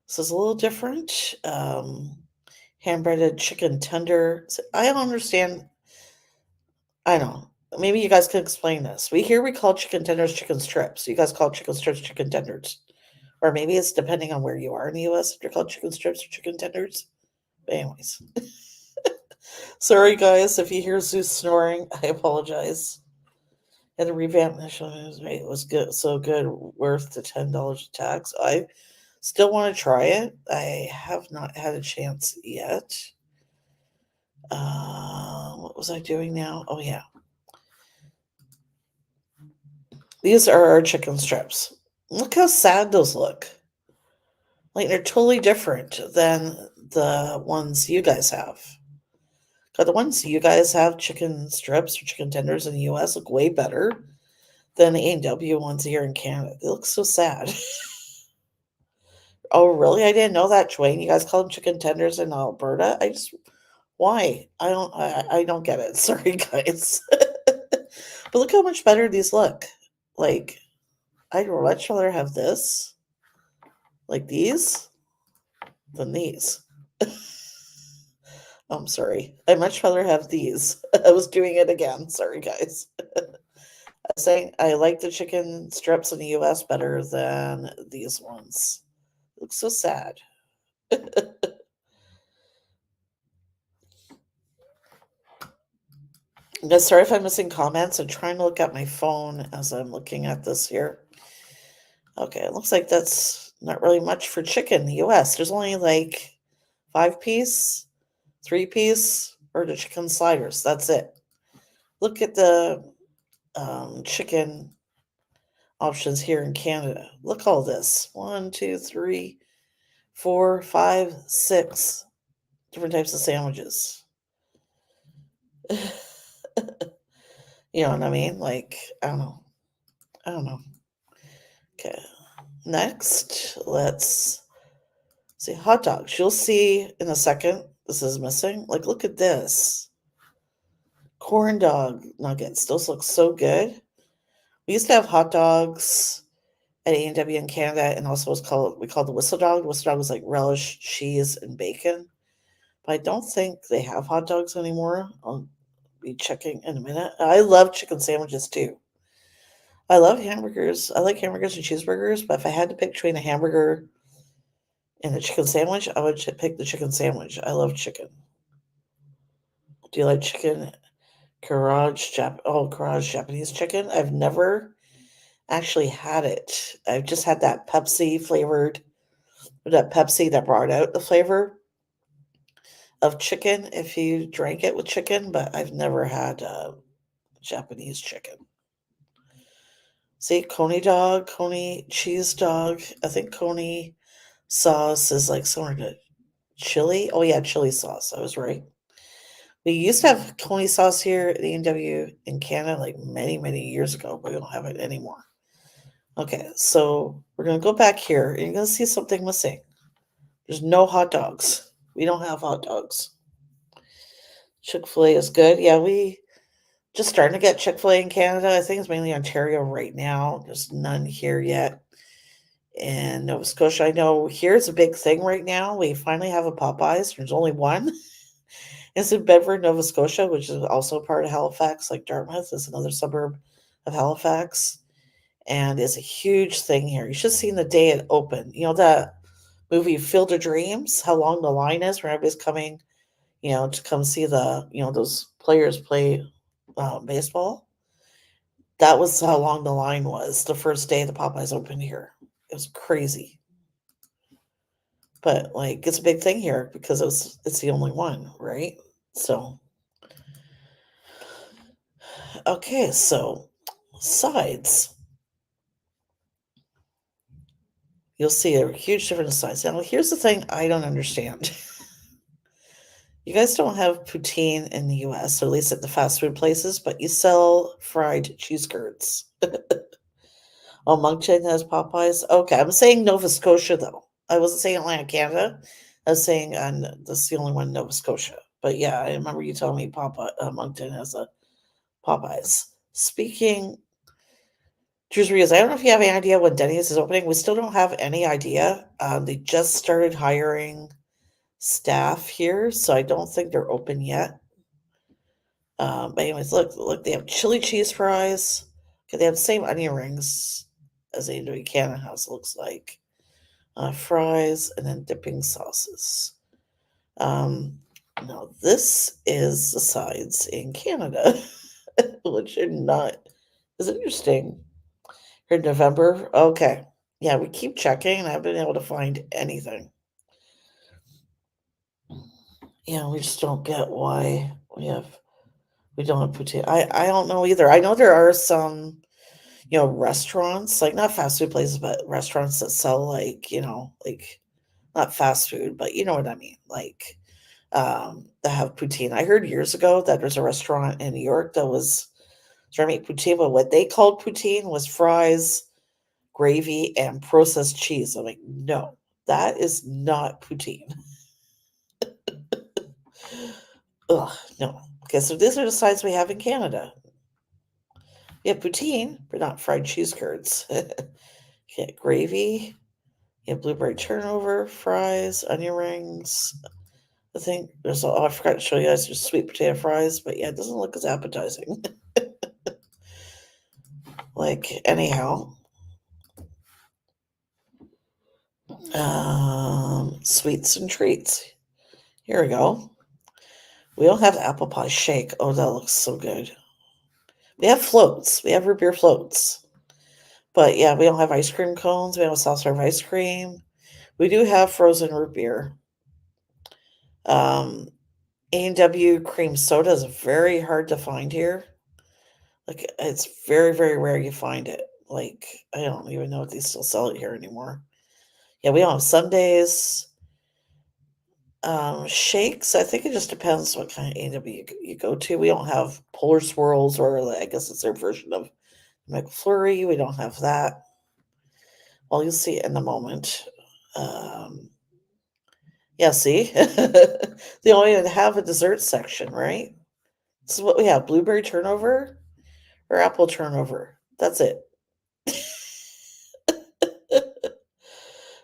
it's a little different. Hand-breaded chicken tender. I don't understand. I don't know. Maybe you guys can explain this. We call chicken tenders chicken strips. You guys call chicken strips chicken tenders. Or maybe it's depending on where you are in the US if you're called chicken strips or chicken tenders. But anyways. Sorry guys, if you hear Zeus snoring, I apologize. And the revamped national news rate was good, so good, worth the $10 tax. I still want to try it. I have not had a chance yet. What was I doing now? Oh yeah, these are our chicken strips. Look how sad those look. Like they're totally different than the ones you guys have. But the ones you guys have, chicken strips or chicken tenders in the US, look way better than the A&W ones here in Canada. They look so sad. Oh, really? I didn't know that, Dwayne. You guys call them chicken tenders in Alberta? Why? I don't get it. Sorry, guys. But look how much better these look. Like, I'd much rather have this, like these, than these. I'm sorry. I'd much rather have these. I was doing it again. Sorry, guys. I was saying I like the chicken strips in the US better than these ones. It looks so sad. Guys, sorry if I'm missing comments. I'm trying to look at my phone as I'm looking at this here. Okay, it looks like that's not really much for chicken in the US. There's only like 5 piece, 3-piece or the chicken sliders. That's it. Look at the chicken options here in Canada. Look all this. 1, 2, 3, 4, 5, 6 different types of sandwiches. You know what I mean? Like, I don't know. I don't know. Okay. Next, let's see hot dogs. You'll see in a second. This is missing. Like, look at this. Corn dog nuggets. Those look so good. We used to have hot dogs at A&W in Canada, and also we called the whistle dog. The whistle dog was like relish, cheese, and bacon. But I don't think they have hot dogs anymore. I'll be checking in a minute. I love chicken sandwiches too. I love hamburgers. I like hamburgers and cheeseburgers, but if I had to pick between a hamburger and a chicken sandwich, I would pick the chicken sandwich. I love chicken. Do you like chicken? Karaage Japanese chicken. I've never actually had it. I've just had that Pepsi flavored, that Pepsi that brought out the flavor of chicken if you drank it with chicken, but I've never had Japanese chicken. See, coney cheese dog. I think coney sauce is like similar to chili. Oh yeah, chili sauce. I was right. We used to have coney sauce here at A&W in Canada like many, many years ago, but we don't have it anymore. Okay, so we're going to go back here, and you're going to see something missing. There's no hot dogs. We don't have hot dogs. Chick-fil-A is good. Yeah, we just starting to get Chick-fil-A in Canada. I think it's mainly Ontario right now. There's none here yet. In Nova Scotia, I know here's a big thing right now. We finally have a Popeyes. There's only one. It's in Bedford, Nova Scotia, which is also part of Halifax, like Dartmouth is another suburb of Halifax. And it's a huge thing here. You should have seen the day it opened. You know that movie Field of Dreams, how long the line is where everybody's coming, to come see those players play baseball. That was how long the line was the first day the Popeyes opened here. It was crazy. But like it's a big thing here because it's the only one, right? So okay, so sides. You'll see a huge difference in size. Now here's the thing I don't understand. You guys don't have poutine in the US, or at least at the fast food places, but you sell fried cheese curds. Oh, Moncton has Popeyes? Okay, I'm saying Nova Scotia, though. I wasn't saying Atlantic Canada. I was saying that's the only one in Nova Scotia. But yeah, I remember you telling me Moncton has a Popeyes. Speaking, Drew's Rios, I don't know if you have any idea when Denny's is opening. We still don't have any idea. They just started hiring staff here, so I don't think they're open yet. But anyways, look, they have chili cheese fries. Okay, they have the same onion rings as they do in Canada House, it looks like. Fries and then dipping sauces. Now this is the sides in Canada, which are not is interesting. Here in November. Okay. Yeah, we keep checking and I haven't been able to find anything. Yeah, we just don't get why we don't have poutine. I don't know either. I know there are some, restaurants, like not fast food places, but restaurants that sell like not fast food, but you know what I mean, like that have poutine. I heard years ago that there's a restaurant in New York that was trying to make poutine, but what they called poutine was fries, gravy, and processed cheese. I'm like, no, that is not poutine. Ugh, no. Okay, so these are the sides we have in Canada. We have poutine, but not fried cheese curds. Okay, gravy. You have blueberry turnover, fries, onion rings. I think I forgot to show you guys there's sweet potato fries, but yeah, it doesn't look as appetizing. Like, anyhow. Sweets and treats. Here we go. We don't have apple pie shake. Oh, that looks so good. We have floats. We have root beer floats. But yeah, we don't have ice cream cones. We don't have soft serve ice cream. We do have frozen root beer. A&W cream soda is very hard to find here. Like, it's very, very rare you find it. Like, I don't even know if they still sell it here anymore. Yeah, we don't have Sundays. Shakes, I think it just depends what kind of A&W you go to. We don't have Polar Swirls, or I guess it's their version of McFlurry. We don't have that. Well, you'll see it in a moment. Um, yeah, see? They don't even have a dessert section, right? This is what we have: blueberry turnover or apple turnover. That's it.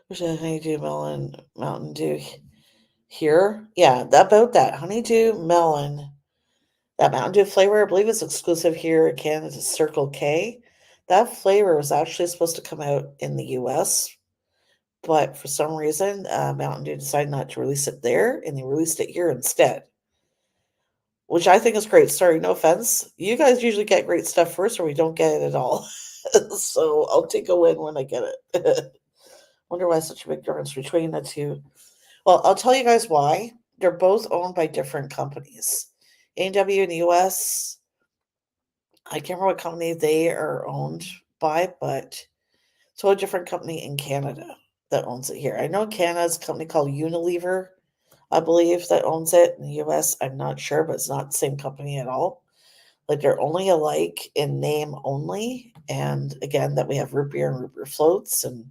Which is honeydew melon Mountain Dew here. Yeah, about that honeydew melon. That Mountain Dew flavor, I believe, is exclusive here in Canada to Circle K. That flavor was actually supposed to come out in the US, but for some reason, Mountain Dew decided not to release it there, and they released it here instead, which I think is great. Sorry, no offense. You guys usually get great stuff first, or we don't get it at all. So I'll take a win when I get it. Wonder why such a big difference between the two. Well, I'll tell you guys why. They're both owned by different companies. A&W in the US, I can't remember what company they are owned by, but it's a different company in Canada that owns it here. I know Canada's a company called Unilever, I believe, that owns it. In the US, I'm not sure, but it's not the same company at all. Like, they're only alike in name only. And again, that we have root beer and root beer floats and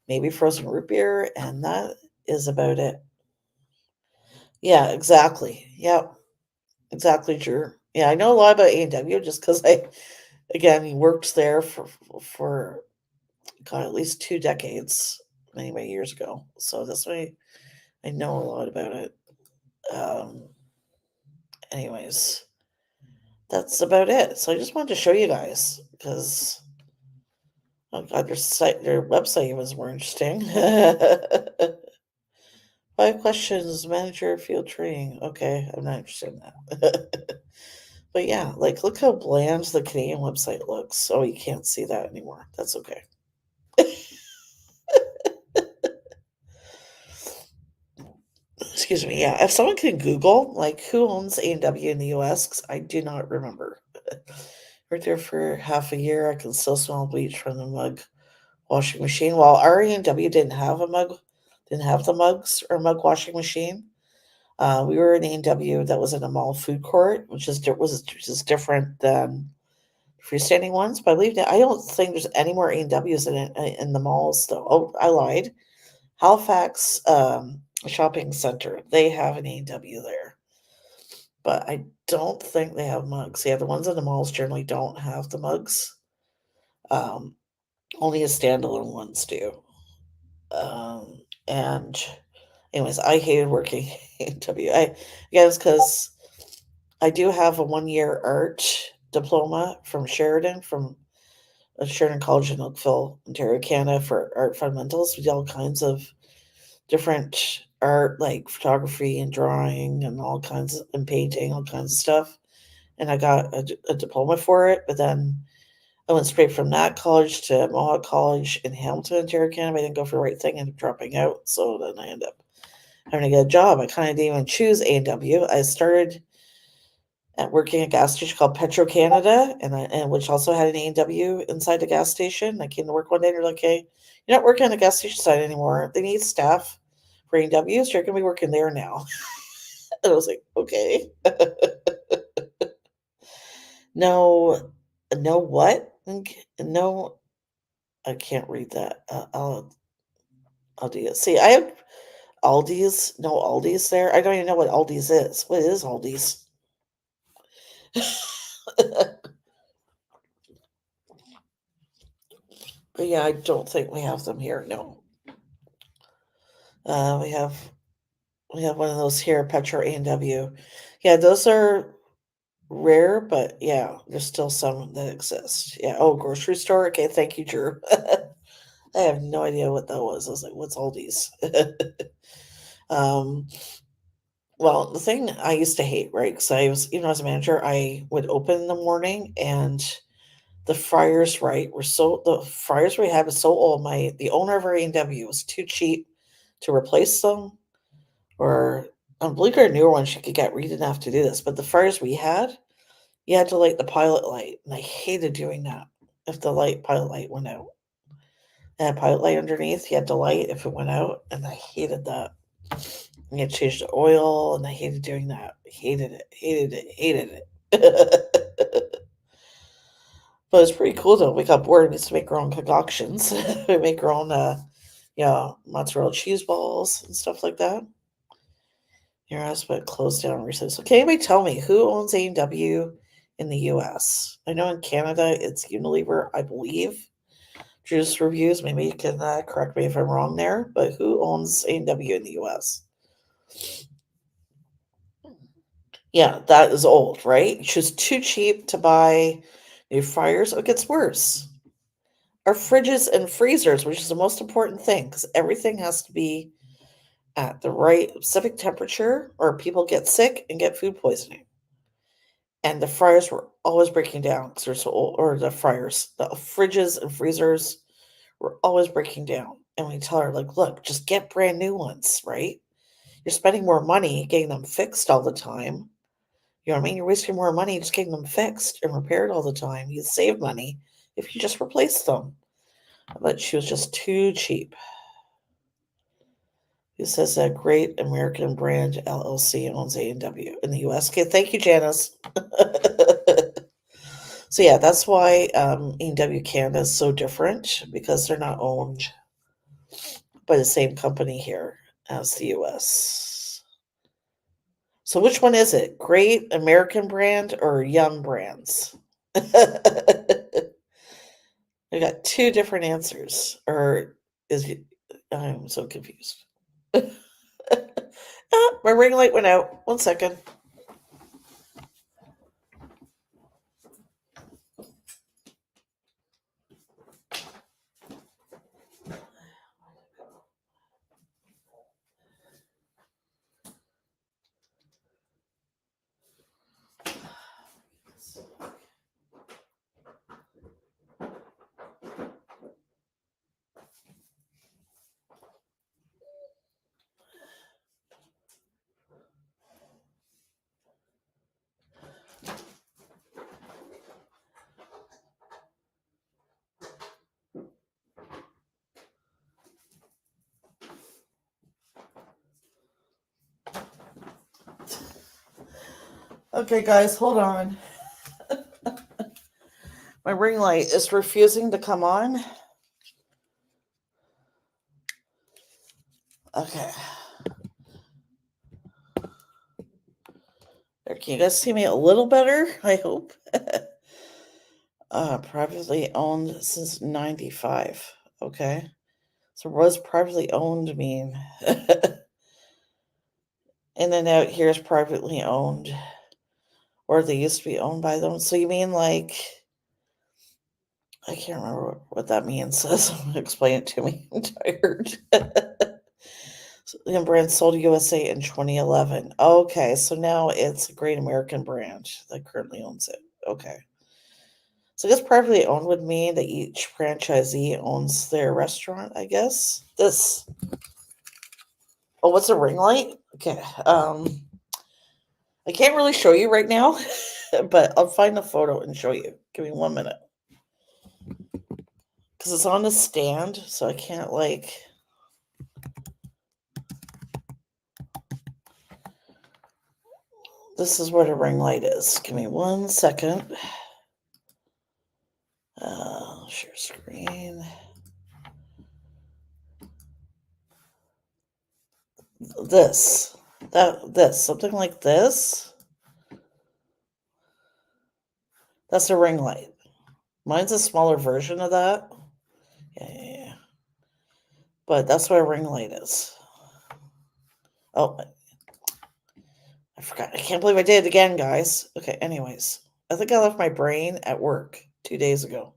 maybe frozen root beer, and that is about it. Yeah, exactly. Yep, exactly true. Yeah, I know a lot about A&W just because again, worked there for God, at least 2 decades, many, many years ago. So that's why I know a lot about it. Um, anyways, that's about it. So I just wanted to show you guys because, oh God, their website was more interesting. 5 questions, manager field training. Okay, I'm not interested in that. But yeah, like, look how bland the Canadian website looks. Oh, you can't see that anymore. That's okay. Excuse me. Yeah, if someone can Google like who owns A&W in the US, 'cause I do not remember. Worked there for half a year. I can still smell bleach from the mug washing machine. While our A&W didn't have the mugs or mug washing machine. We were in A&W that was in a mall food court, which is different than freestanding ones. But I don't think there's any more A&Ws in the malls though. Oh, I lied. Halifax shopping center, they have an A&W there, but I don't think they have mugs. Yeah, the ones in the malls generally don't have the mugs. Um, Only a standalone ones do. And anyways, I hated working A&W. I guess because I do have a 1 year art diploma from Sheridan College in Oakville, Ontario, Canada, for art fundamentals. We did all kinds of different art, like photography and drawing and and painting, all kinds of stuff. And I got a diploma for it, but then I went straight from that college to Mohawk College in Hamilton, Ontario, Canada. I didn't go for the right thing, ended up dropping out. So then I ended up having to get a job. I kind of didn't even choose A&W. I started at working at a gas station called Petro Canada, and which also had an A&W inside the gas station. I came to work one day and they're like, "Hey, you're not working on the gas station side anymore. They need staff for A&W, so you're gonna be working there now." And I was like, "Okay." No, no, what? No, I can't read that. I'll do it. See, I have Aldi's. No Aldi's there. I don't even know what Aldi's is. What is Aldi's? But yeah, I don't think we have them here. No, uh, we have we have one of those here, Petro A&W. Yeah, those are rare, but yeah, there's still some that exist. Yeah. Oh, grocery store. Okay, thank you, Drew. I have no idea what that was. I was like, "What's Aldi's?" um, well, the thing I used to hate, right? Because I was, even as a manager, I would open in the morning, and the fryers, right, the fryers we had was so old. The owner of our A&W was too cheap to replace them, or I believe our newer one, she could get read enough to do this. But the fires we had, you had to light the pilot light. And I hated doing that if the pilot light went out. And a pilot light underneath, you had to light if it went out. And I hated that. You had to change the oil, and I hated doing that. Hated it, hated it, hated it. But it's pretty cool though. We got bored. We used to make our own concoctions. We make our own, mozzarella cheese balls and stuff like that. Your husband closed down recently. So, can anybody tell me who owns A&W in the U.S.? I know in Canada it's Unilever, I believe. Juice Reviews. Maybe you can correct me if I'm wrong there. But who owns A&W in the U.S.? Yeah, that is old, right? It's just too cheap to buy new fryers. It gets worse. Our fridges and freezers, which is the most important thing, because everything has to be at the right specific temperature, or people get sick and get food poisoning. And the fryers were always breaking down because they're so old, or the fridges and freezers were always breaking down. And we tell her, like, look, just get brand new ones, right? You're spending more money getting them fixed all the time. You know what I mean? You're wasting more money just getting them fixed and repaired all the time. You save money if you just replace them. But she was just too cheap. It says a Great American Brand LLC owns A&W in the U.S. Okay, thank you, Janice. So yeah, that's why A&W Canada is so different, because they're not owned by the same company here as the U.S. So which one is it? Great American Brand or Young Brands? I got two different answers. Or is it? I'm so confused. My ring light went out. 1 second. Okay, guys, hold on. My ring light is refusing to come on. Okay. There, can you guys see me a little better? I hope. Privately owned since 95. Okay. So what does privately owned mean? In and out here is privately owned. Or they used to be owned by them. So you mean like, I can't remember what that means. So explain it to me. I'm tired. So the brand sold to USA in 2011. Okay, so now it's a Great American Brand that currently owns it. Okay. So I guess privately owned would mean that each franchisee owns their restaurant, I guess. This. Oh, what's a ring light? Okay. I can't really show you right now, but I'll find a photo and show you. Give me 1 minute. Because it's on a stand, so I can't, like... This is what a ring light is. Give me 1 second. Share screen. This. Something like this. That's a ring light. Mine's a smaller version of that. Yeah. But that's what a ring light is. Oh, I forgot. I can't believe I did it again, guys. Okay, anyways. I think I left my brain at work 2 days ago.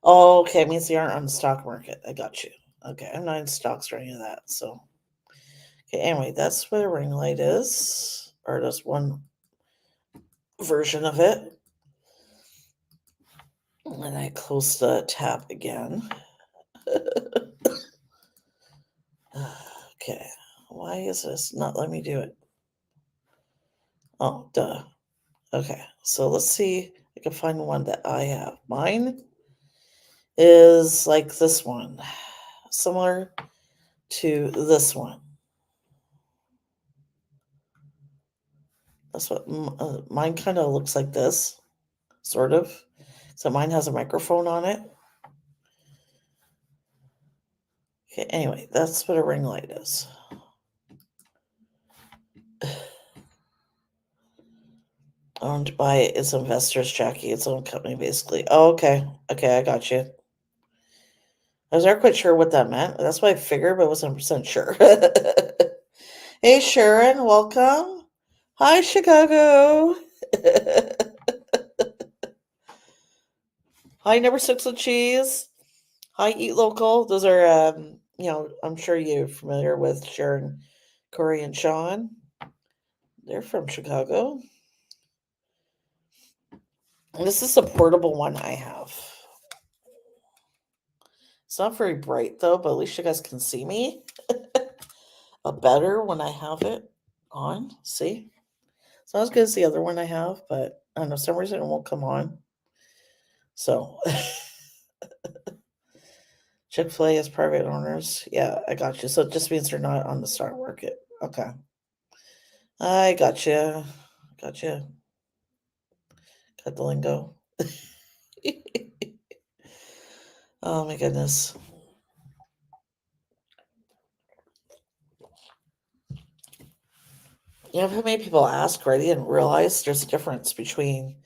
Oh, okay. It means they aren't on the stock market. I got you. Okay, I'm not in stocks or any of that. So, okay, anyway, that's what a ring light is. Or just one version of it. And I close the tab again. Okay. Okay. Why is this not letting me do it? Oh, duh. Okay. So let's see if I can find one that I have. Mine is like this one, similar to this one. That's what mine kind of looks like this, sort of. So mine has a microphone on it. Okay, anyway, that's what a ring light is. Owned by its investors, Jackie, its own company, basically. Oh, okay. Okay, I got you. I was never quite sure what that meant. That's what I figured, but I wasn't 100% sure. Hey, Sharon, welcome. Hi, Chicago. Hi, Number Six with Cheese. Hi, Eat Local. Those are, I'm sure you're familiar with Sharon, Corey, and Sean. They're from Chicago. And this is a portable one I have. It's not very bright though, but at least you guys can see me better when I have it on. See? It's not as good as the other one I have, but I don't know, for some reason it won't come on. So Chick-fil-A has private owners. Yeah, I got you. So it just means they're not on the stock market. Okay. I got you. Got you. Got the lingo. Oh my goodness. You know, how many people ask, right? They didn't realize there's a difference between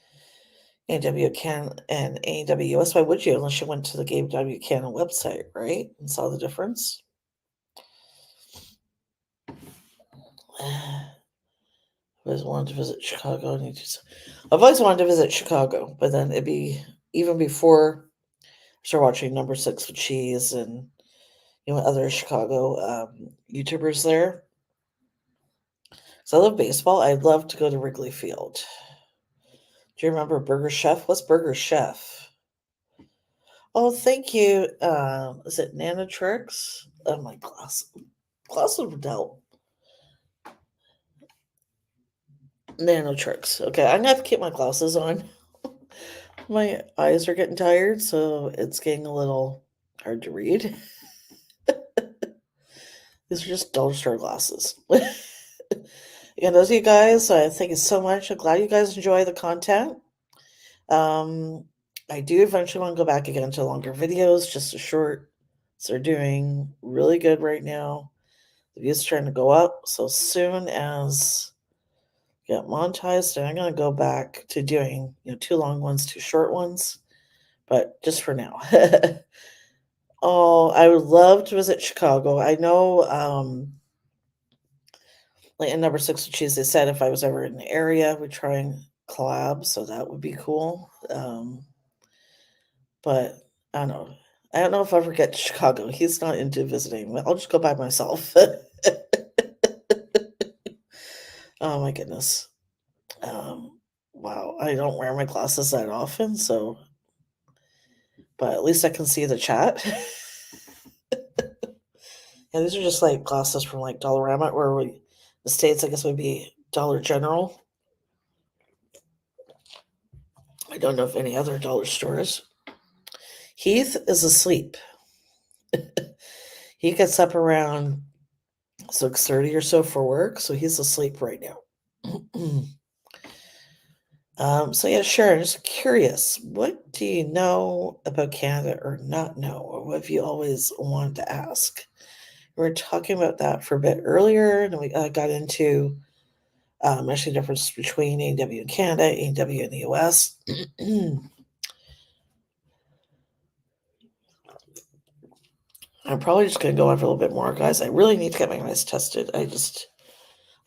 AEW Canada and AEW US. Why would you, unless you went to the AEW Canada website, right? And saw the difference? I've always wanted to visit Chicago. I've always wanted to visit Chicago, but then it'd be even before I started watching Number Six with Cheese and other Chicago YouTubers there. So I love baseball. I'd love to go to Wrigley Field. Do you remember Burger Chef? What's Burger Chef? Oh, thank you. Is it Nanotrix? Oh, my glasses were dealt. Nanotrix. Okay, I'm gonna have to keep my glasses on. My eyes are getting tired, so it's getting a little hard to read. These are just dollar store glasses. And those of you guys, thank you so much. I'm glad you guys enjoy the content. I do eventually want to go back again to longer videos, just a short. So they're doing really good right now. The views are trying to go up. So soon as I get monetized, I'm going to go back to doing 2 long ones, 2 short ones. But just for now. Oh, I would love to visit Chicago. I know, like in Number Six with Cheese, they said if I was ever in the area, we'd try and collab. So that would be cool. But I don't know. I don't know if I ever get to Chicago. He's not into visiting. I'll just go by myself. Oh my goodness. Wow. I don't wear my glasses that often, but at least I can see the chat. Yeah, these are just like glasses from like Dollarama, or the States, I guess, would be Dollar General. I don't know if any other dollar stores. Heath is asleep. He gets up around 6:30 or so for work, so he's asleep right now. So yeah, sure. I'm just curious, what do you know about Canada or not know, or what have you always wanted to ask? We were talking about that for a bit earlier, and we got into actually the difference between AEW in Canada, AEW in the US. I'm probably just going to go on for a little bit more, guys. I really need to get my eyes tested. I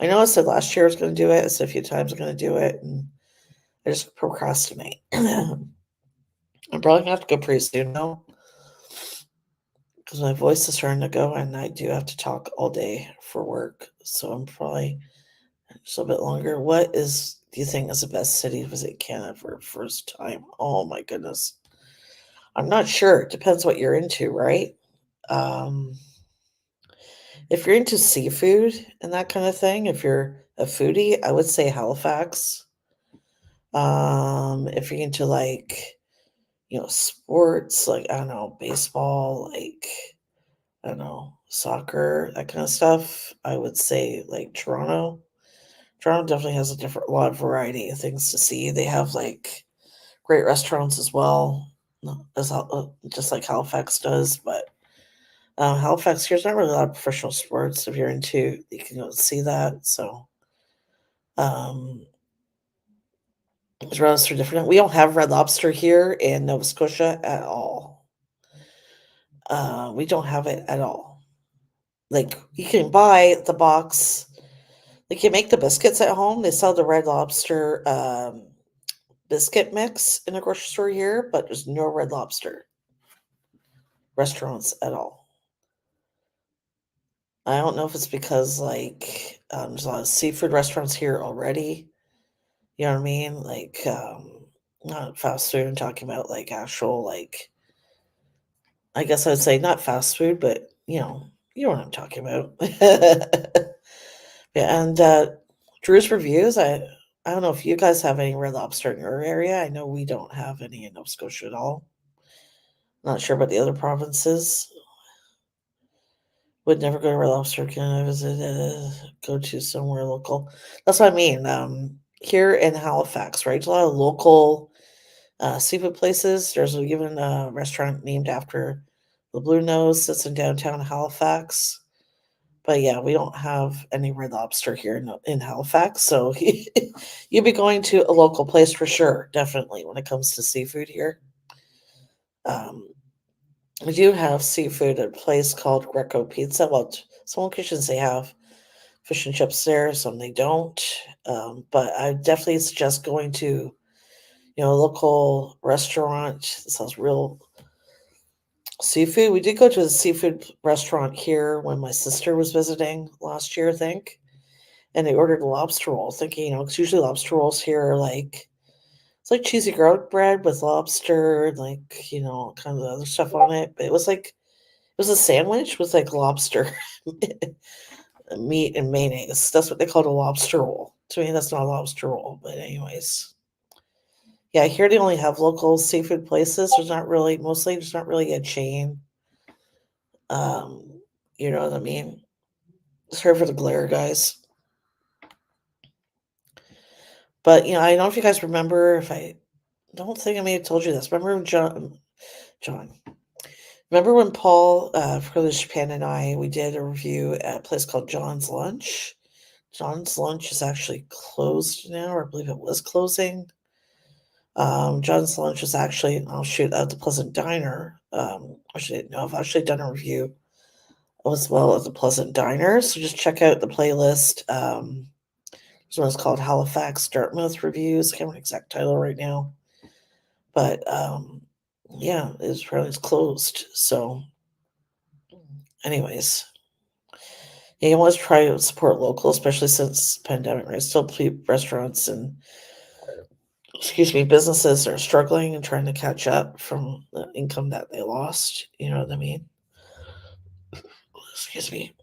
know I said last year I was going to do it. I said a few times I'm going to do it, and I just procrastinate. I'm probably going to have to go pretty soon now, because my voice is starting to go, and I do have to talk all day for work. So I'm probably just a bit longer. What do you think is the best city to visit Canada for first time? Oh my goodness. I'm not sure. It depends what you're into, right? Um, If you're into seafood and that kind of thing, if you're a foodie, I would say Halifax. If you're into like, sports, like I don't know, baseball, like I don't know, soccer, that kind of stuff, I would say like Toronto. Toronto definitely has a lot of variety of things to see. They have like great restaurants as well, just like Halifax does. But Halifax here's not really a lot of professional sports. If you're into, you can go see that. So um, there's restaurants for different. We don't have Red Lobster here in Nova Scotia at all. We don't have it at all. Like you can buy the box. Like you make the biscuits at home. They sell the Red Lobster biscuit mix in a grocery store here, but there's no Red Lobster restaurants at all. I don't know if it's because like there's a lot of seafood restaurants here already. You know what I mean? Like not fast food. I'm talking about like actual like I guess I would say not fast food, but you know what I'm talking about. Yeah, and Drew's reviews. I don't know if you guys have any Red Lobster in your area. I know we don't have any in Nova Scotia at all. Not sure about the other provinces. Would never go to Red Lobster. Can I visit? Go to somewhere local. That's what I mean. Here in Halifax, right? There's a lot of local seafood places. There's even a restaurant named after the Blue Nose sits in downtown Halifax. But yeah, we don't have any Red Lobster here in Halifax, so you'd be going to a local place for sure, definitely when it comes to seafood here. Um, we do have seafood at a place called Greco Pizza. Well, some locations they have fish and chips there, some they don't. But I definitely suggest going to a local restaurant that sells real seafood. We did go to a seafood restaurant here when my sister was visiting last year, I think, and they ordered a lobster roll, thinking, because usually lobster rolls here are like it's like cheesy garlic bread with lobster and like, kind of other stuff on it. But it was a sandwich with like lobster meat and mayonnaise. That's what they called a lobster roll. To me, that's not a lobster roll. But anyways. Yeah, here they only have local seafood places. There's not really a chain. Um, you know what I mean? Sorry for the glare, guys. But I don't know if you guys remember. If I don't think I may have told you this. Remember when John? Remember when Paul, Further Japan, and we did a review at a place called John's Lunch? John's Lunch is actually closed now, or I believe it was closing. John's Lunch is actually, I'll shoot at the Pleasant Diner. Actually, didn't know. I've actually done a review as well as the Pleasant Diner. So just check out the playlist. This one's called Halifax Dartmouth Reviews. I can't remember the exact title right now. But yeah, it's closed. So, anyways, yeah, you want to try to support local, especially since pandemic, right? Still, restaurants and businesses are struggling and trying to catch up from the income that they lost. You know what I mean? Excuse me.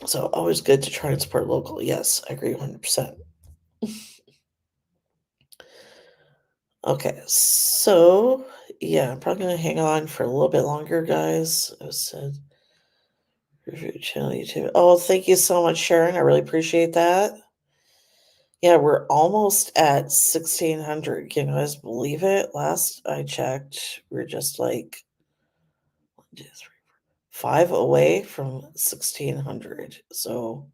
So always good to try and support local. Yes, I agree 100%. Okay, so yeah, I'm probably gonna hang on for a little bit longer, guys. I said review channel YouTube. Oh, thank you so much, Sharon. I really appreciate that. Yeah, we're almost at 1,600. Can you guys believe it? Last I checked, we are just like 1, 2, 3, 4, 5 away from 1,600. So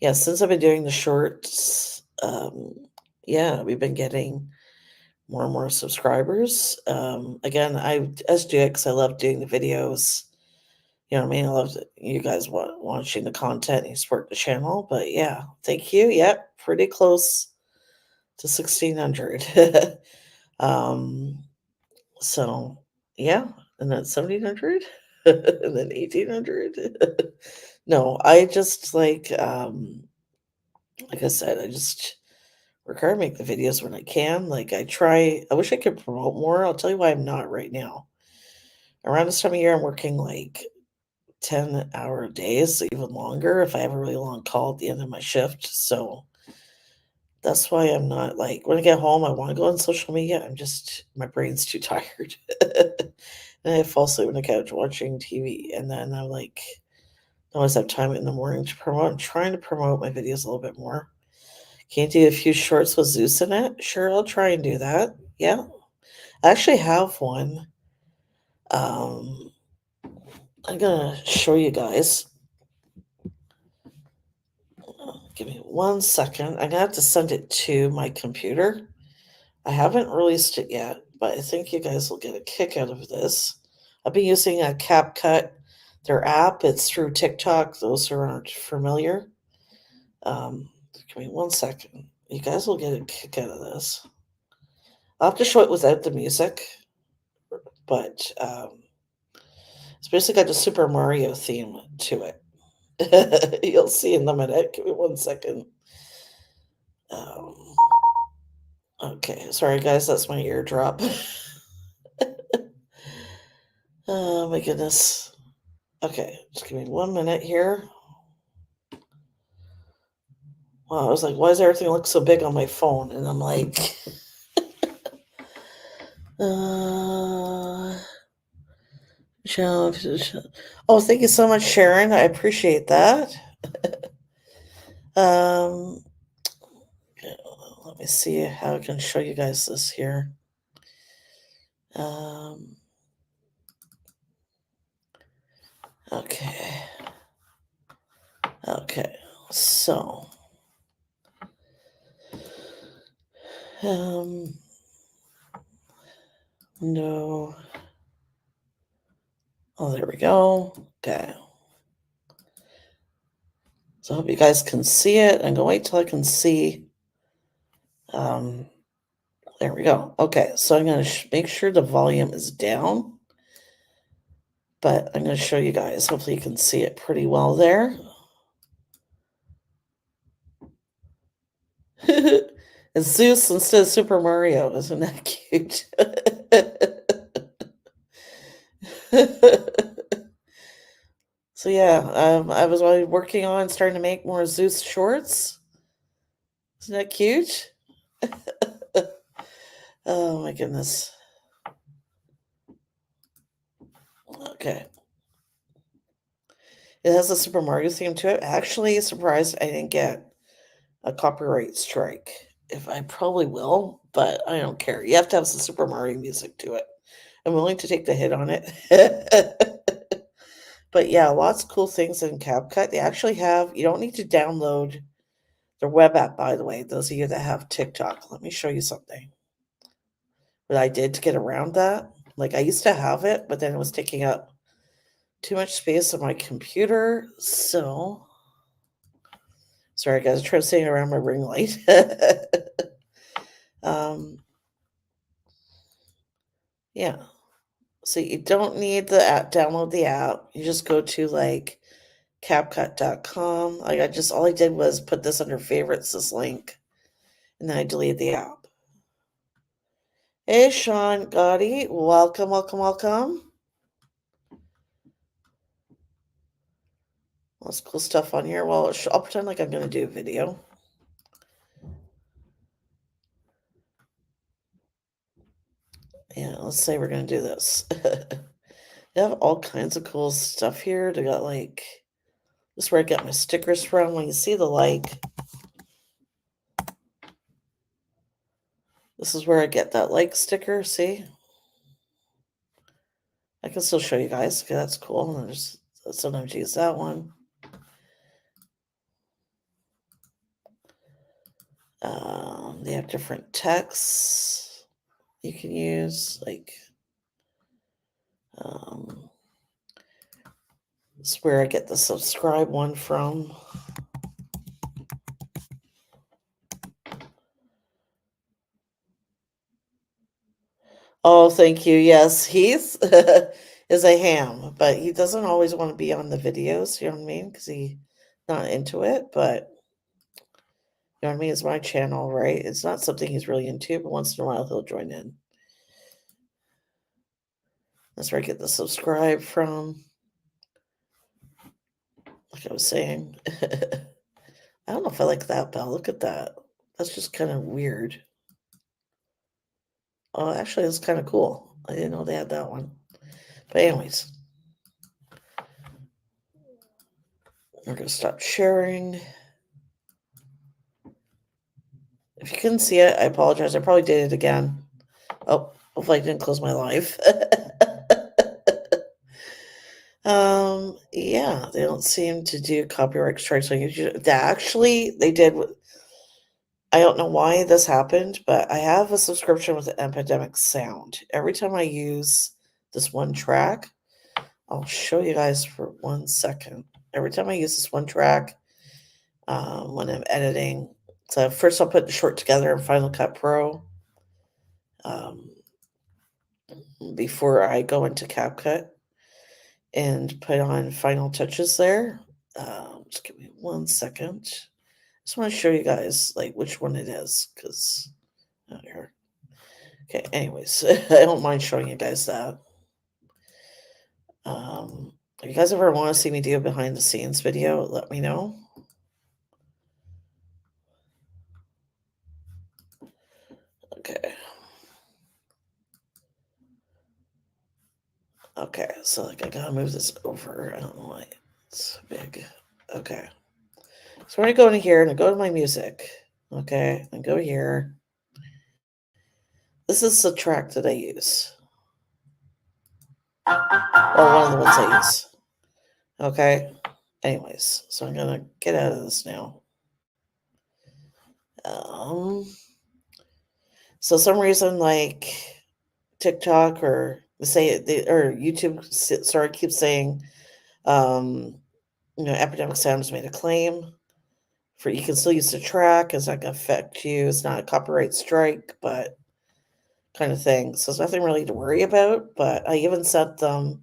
yeah, since I've been doing the shorts, yeah, we've been getting more and more subscribers. Again, I just do it because I love doing the videos. You know what I mean? I love you guys watching the content and you support the channel. But yeah, thank you. Yep, pretty close to 1,600. um, so yeah, and then 1,700, and then 1,800. No, I just like I said, I just record make the videos when I can. Like I wish I could promote more. I'll tell you why I'm not right now. Around this time of year, I'm working like 10-hour days, even longer if I have a really long call at the end of my shift. So that's why I'm not like, when I get home, I want to go on social media. My brain's too tired. And I fall asleep on the couch watching TV. And then I'm like, I always have time in the morning to promote. I'm trying to promote my videos a little bit more. Can you do a few shorts with Zeus in it? Sure, I'll try and do that. Yeah. I actually have one. Um, I'm going to show you guys. Give me 1 second. I'm going to have to send it to my computer. I haven't released it yet, but I think you guys will get a kick out of this. I've been using a CapCut, their app. It's through TikTok. Those who aren't familiar. Give me 1 second. You guys will get a kick out of this. I'll have to show it without the music, but it's basically got a Super Mario theme to it. You'll see in a minute. Give me 1 second. Okay, sorry guys, that's my eardrop. Oh my goodness. Okay, just give me 1 minute here. Wow, I was like, why does everything look so big on my phone? And I'm like, oh, thank you so much, Sharon. I appreciate that. Let me see how I can show you guys this here. Okay. Okay. So, no. Oh, there we go. Okay. So I hope you guys can see it. I'm gonna wait till I can see. There we go. Okay, so I'm gonna make sure the volume is down, but I'm gonna show you guys. Hopefully you can see it pretty well there. It's Zeus instead of Super Mario. Isn't that cute? So yeah, I was working on starting to make more Zeus shorts. Isn't that cute? Oh my goodness. Okay. It has a Super Mario theme to it. Actually, surprised I didn't get a copyright strike. If I probably will, but I don't care. You have to have some Super Mario music to it. I'm willing to take the hit on it. But yeah, lots of cool things in CapCut. They actually have, you don't need to download their web app, by the way, those of you that have TikTok. Let me show you something. What I did to get around that. Like I used to have it, but then it was taking up too much space on my computer. So, sorry guys, I'm trying to stay around my ring light. Yeah. So you don't need the app, download the app. You just go to like CapCut.com. Like all I did was put this under favorites, this link, and then I deleted the app. Hey, Sean Gotti, welcome, welcome, welcome. Lots of cool stuff on here. Well, I'll pretend like I'm going to do a video. Yeah, let's say we're going to do this. They have all kinds of cool stuff here. They got like, this is where I got my stickers from. When you see the like, this is where I get that like sticker, see? I can still show you guys. Okay, that's cool. And just sometimes use that one. They have different texts you can use, like this is where I get the subscribe one from. Oh, thank you. Yes, Heath is a ham, but he doesn't always want to be on the videos, you know what I mean? Because he's not into it, but you know what I mean? It's my channel, right? It's not something he's really into, but once in a while he'll join in. That's where I get the subscribe from. like I was saying. I don't know if I like that bell. Look at that. That's just kind of weird. Oh, actually, it's kind of cool. I didn't know they had that one. But anyways, we're going to stop sharing. If you couldn't see it, I apologize. I probably did it again. Oh, hopefully I didn't close my live. Yeah, they don't seem to do copyright strikes on YouTube. Actually, they did. I don't know why this happened, but I have a subscription with Epidemic Sound. Every time I use this one track, I'll show you guys for 1 second. Every time I use this one track, when I'm editing, so first I'll put the short together in Final Cut Pro before I go into CapCut and put on final touches there. Just give me 1 second. Just want to show you guys like which one it is, because here. Okay, anyways, I don't mind showing you guys that. If you guys ever want to see me do a behind the scenes video, let me know. Okay. Okay, so like I gotta move this over. I don't know why it's big. Okay. So we're gonna go in here and go to my music. Okay, and go here. This is the track that I use. Or one of the ones I use. Okay. Anyways, so I'm gonna get out of this now. So some reason like TikTok or YouTube keeps saying, Epidemic Sound has made a claim for you can still use the track. It's not going to affect you. It's not a copyright strike, but kind of thing. So there's nothing really to worry about. But I even sent them,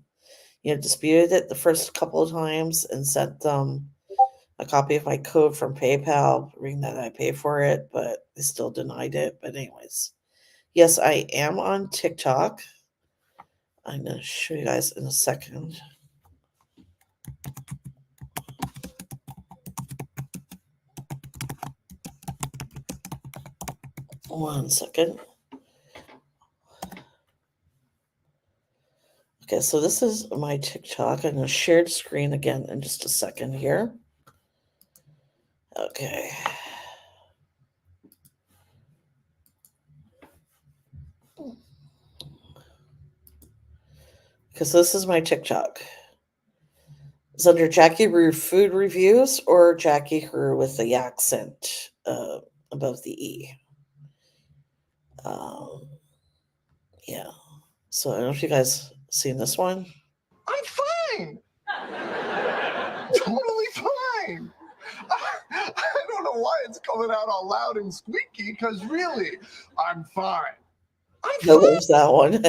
disputed it the first couple of times and sent them a copy of my code from PayPal, reading that I pay for it, but they still denied it. But anyways, yes, I am on TikTok. I'm going to show you guys in a second. One second. Okay, so this is my TikTok. I'm going to share the screen again in just a second here. Okay. Because this is my TikTok. It's under Jackie Heroux Food Reviews or Jackie Heroux with the accent above the E. Yeah. So I don't know if you guys seen this one. I'm fine. Totally fine. I don't know why it's coming out all loud and squeaky, because really, I'm fine. I'm fine. I love that one.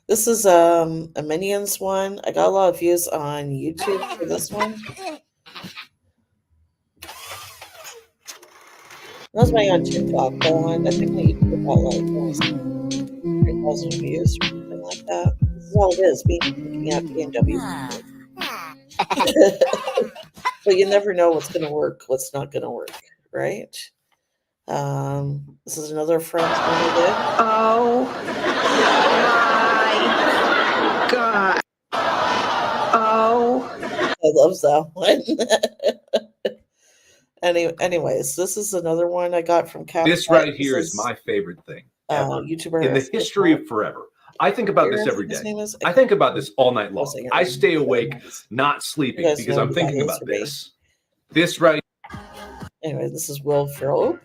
This is a Minions one. I got a lot of views on YouTube for this one. That was my on TikTok, though. I think my YouTube got like almost 3,000 views or something like that. This is all it is, me looking at BMW. But you never know what's going to work, what's not going to work, right? This is another Friends one I did. Oh my God. Oh. I love that one. Anyways, this is another one I got from Cap. This right here is my favorite thing ever YouTuber in the history of forever. I think about this every day. I think about this all night long. I stay awake, not sleeping, because I'm thinking about this. This right. Anyway, this is Will Ferrell.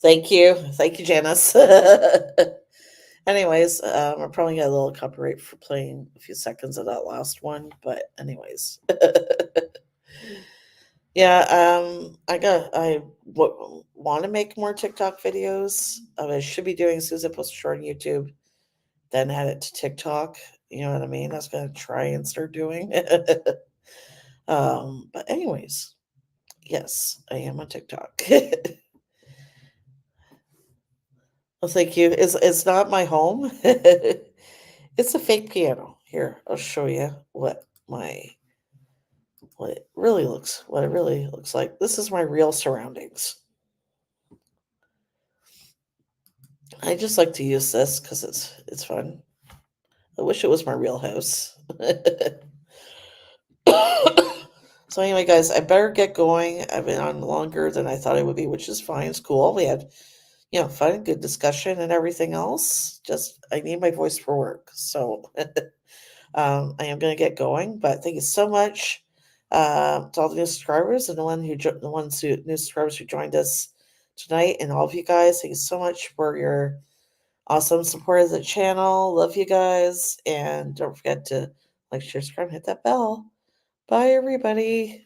Thank you, Janice. Anyways, I probably got a little copyright for playing a few seconds of that last one, but anyways. Yeah, I want to make more TikTok videos. I should be doing as soon as I post a short on YouTube, then add it to TikTok. You know what I mean? That's gonna try and start doing. But anyways, Yes, I am on TikTok. Well, thank you. It's not my home. It's a fake piano. Here, I'll show you what it really looks like. This is my real surroundings. I just like to use this because it's fun. I wish it was my real house. So anyway, guys, I better get going. I've been on longer than I thought I would be, which is fine. It's cool. We had, fun, good discussion and everything else. Just I need my voice for work. So I am going to get going. But thank you so much to all the new subscribers and new subscribers who joined us tonight, and all of you guys. Thank you so much for your awesome support of the channel. Love you guys, and don't forget to like, share, subscribe, and hit that bell. Bye, everybody.